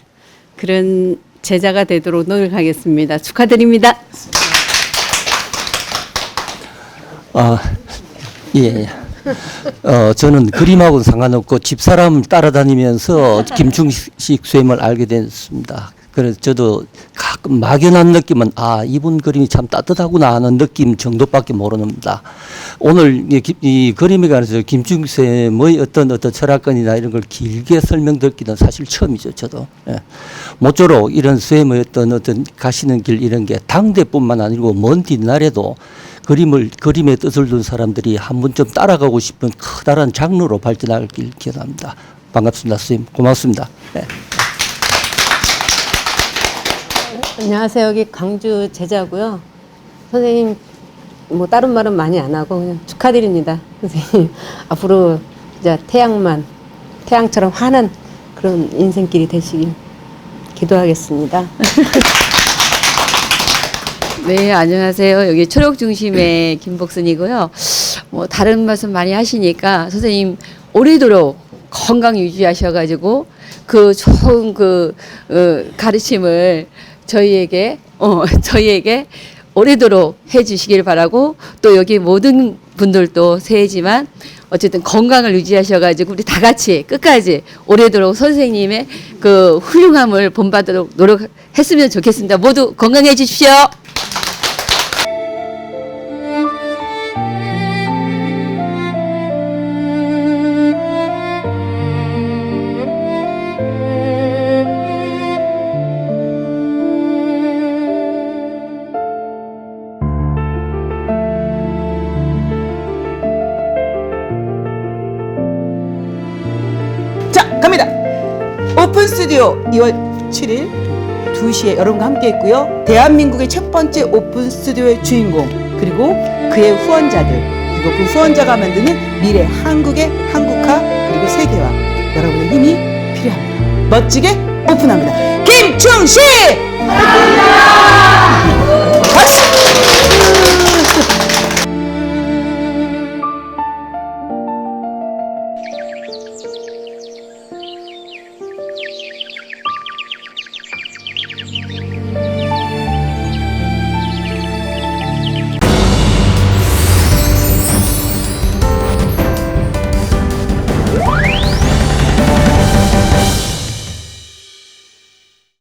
그런 제자가 되도록 노력하겠습니다. 축하드립니다. 예. 저는 그림하고는 상관없고 집사람을 따라다니면서 김충식 쌤을 알게 됐습니다. 그래서 저도 가끔 막연한 느낌은 이분 그림이 참 따뜻하구나 하는 느낌 정도밖에 모릅니다. 오늘 이 그림에 관해서 김충식 쌤의 어떤 철학관이나 이런 걸 길게 설명듣기는 사실 처음이죠. 저도. 예. 모쪼록 이런 쌤의 어떤 가시는 길 이런 게 당대뿐만 아니고 먼 뒷날에도 그림의 뜻을 둔 사람들이 한 번쯤 따라가고 싶은 커다란 장르로 발전하길 기원합니다. 반갑습니다. 선생님 고맙습니다. 네. 안녕하세요. 여기 강주 제자고요. 선생님 뭐 다른 말은 많이 안 하고 그냥 축하드립니다. 선생님 앞으로 진짜 태양처럼 환한 그런 인생길이 되시길 기도하겠습니다. 네, 안녕하세요. 여기 초록중심의 김복순이고요. 뭐 다른 말씀 많이 하시니까 선생님 오래도록 건강 유지하셔가지고 그 좋은 가르침을 저희에게 오래도록 해주시길 바라고, 또 여기 모든 분들도 새해지만 어쨌든 건강을 유지하셔가지고 우리 다 같이 끝까지 오래도록 선생님의 그 훌륭함을 본받도록 노력했으면 좋겠습니다. 모두 건강해 주십시오. 갑니다. 오픈 스튜디오 2월 7일 2시에 여러분과 함께 했고요. 대한민국의 첫 번째 오픈 스튜디오의 주인공, 그리고 그의 후원자들, 그리고 그 후원자가 만드는 미래 한국의 한국화, 그리고 세계화, 여러분의 힘이 필요합니다. 멋지게 오픈합니다. 김충식! 박수!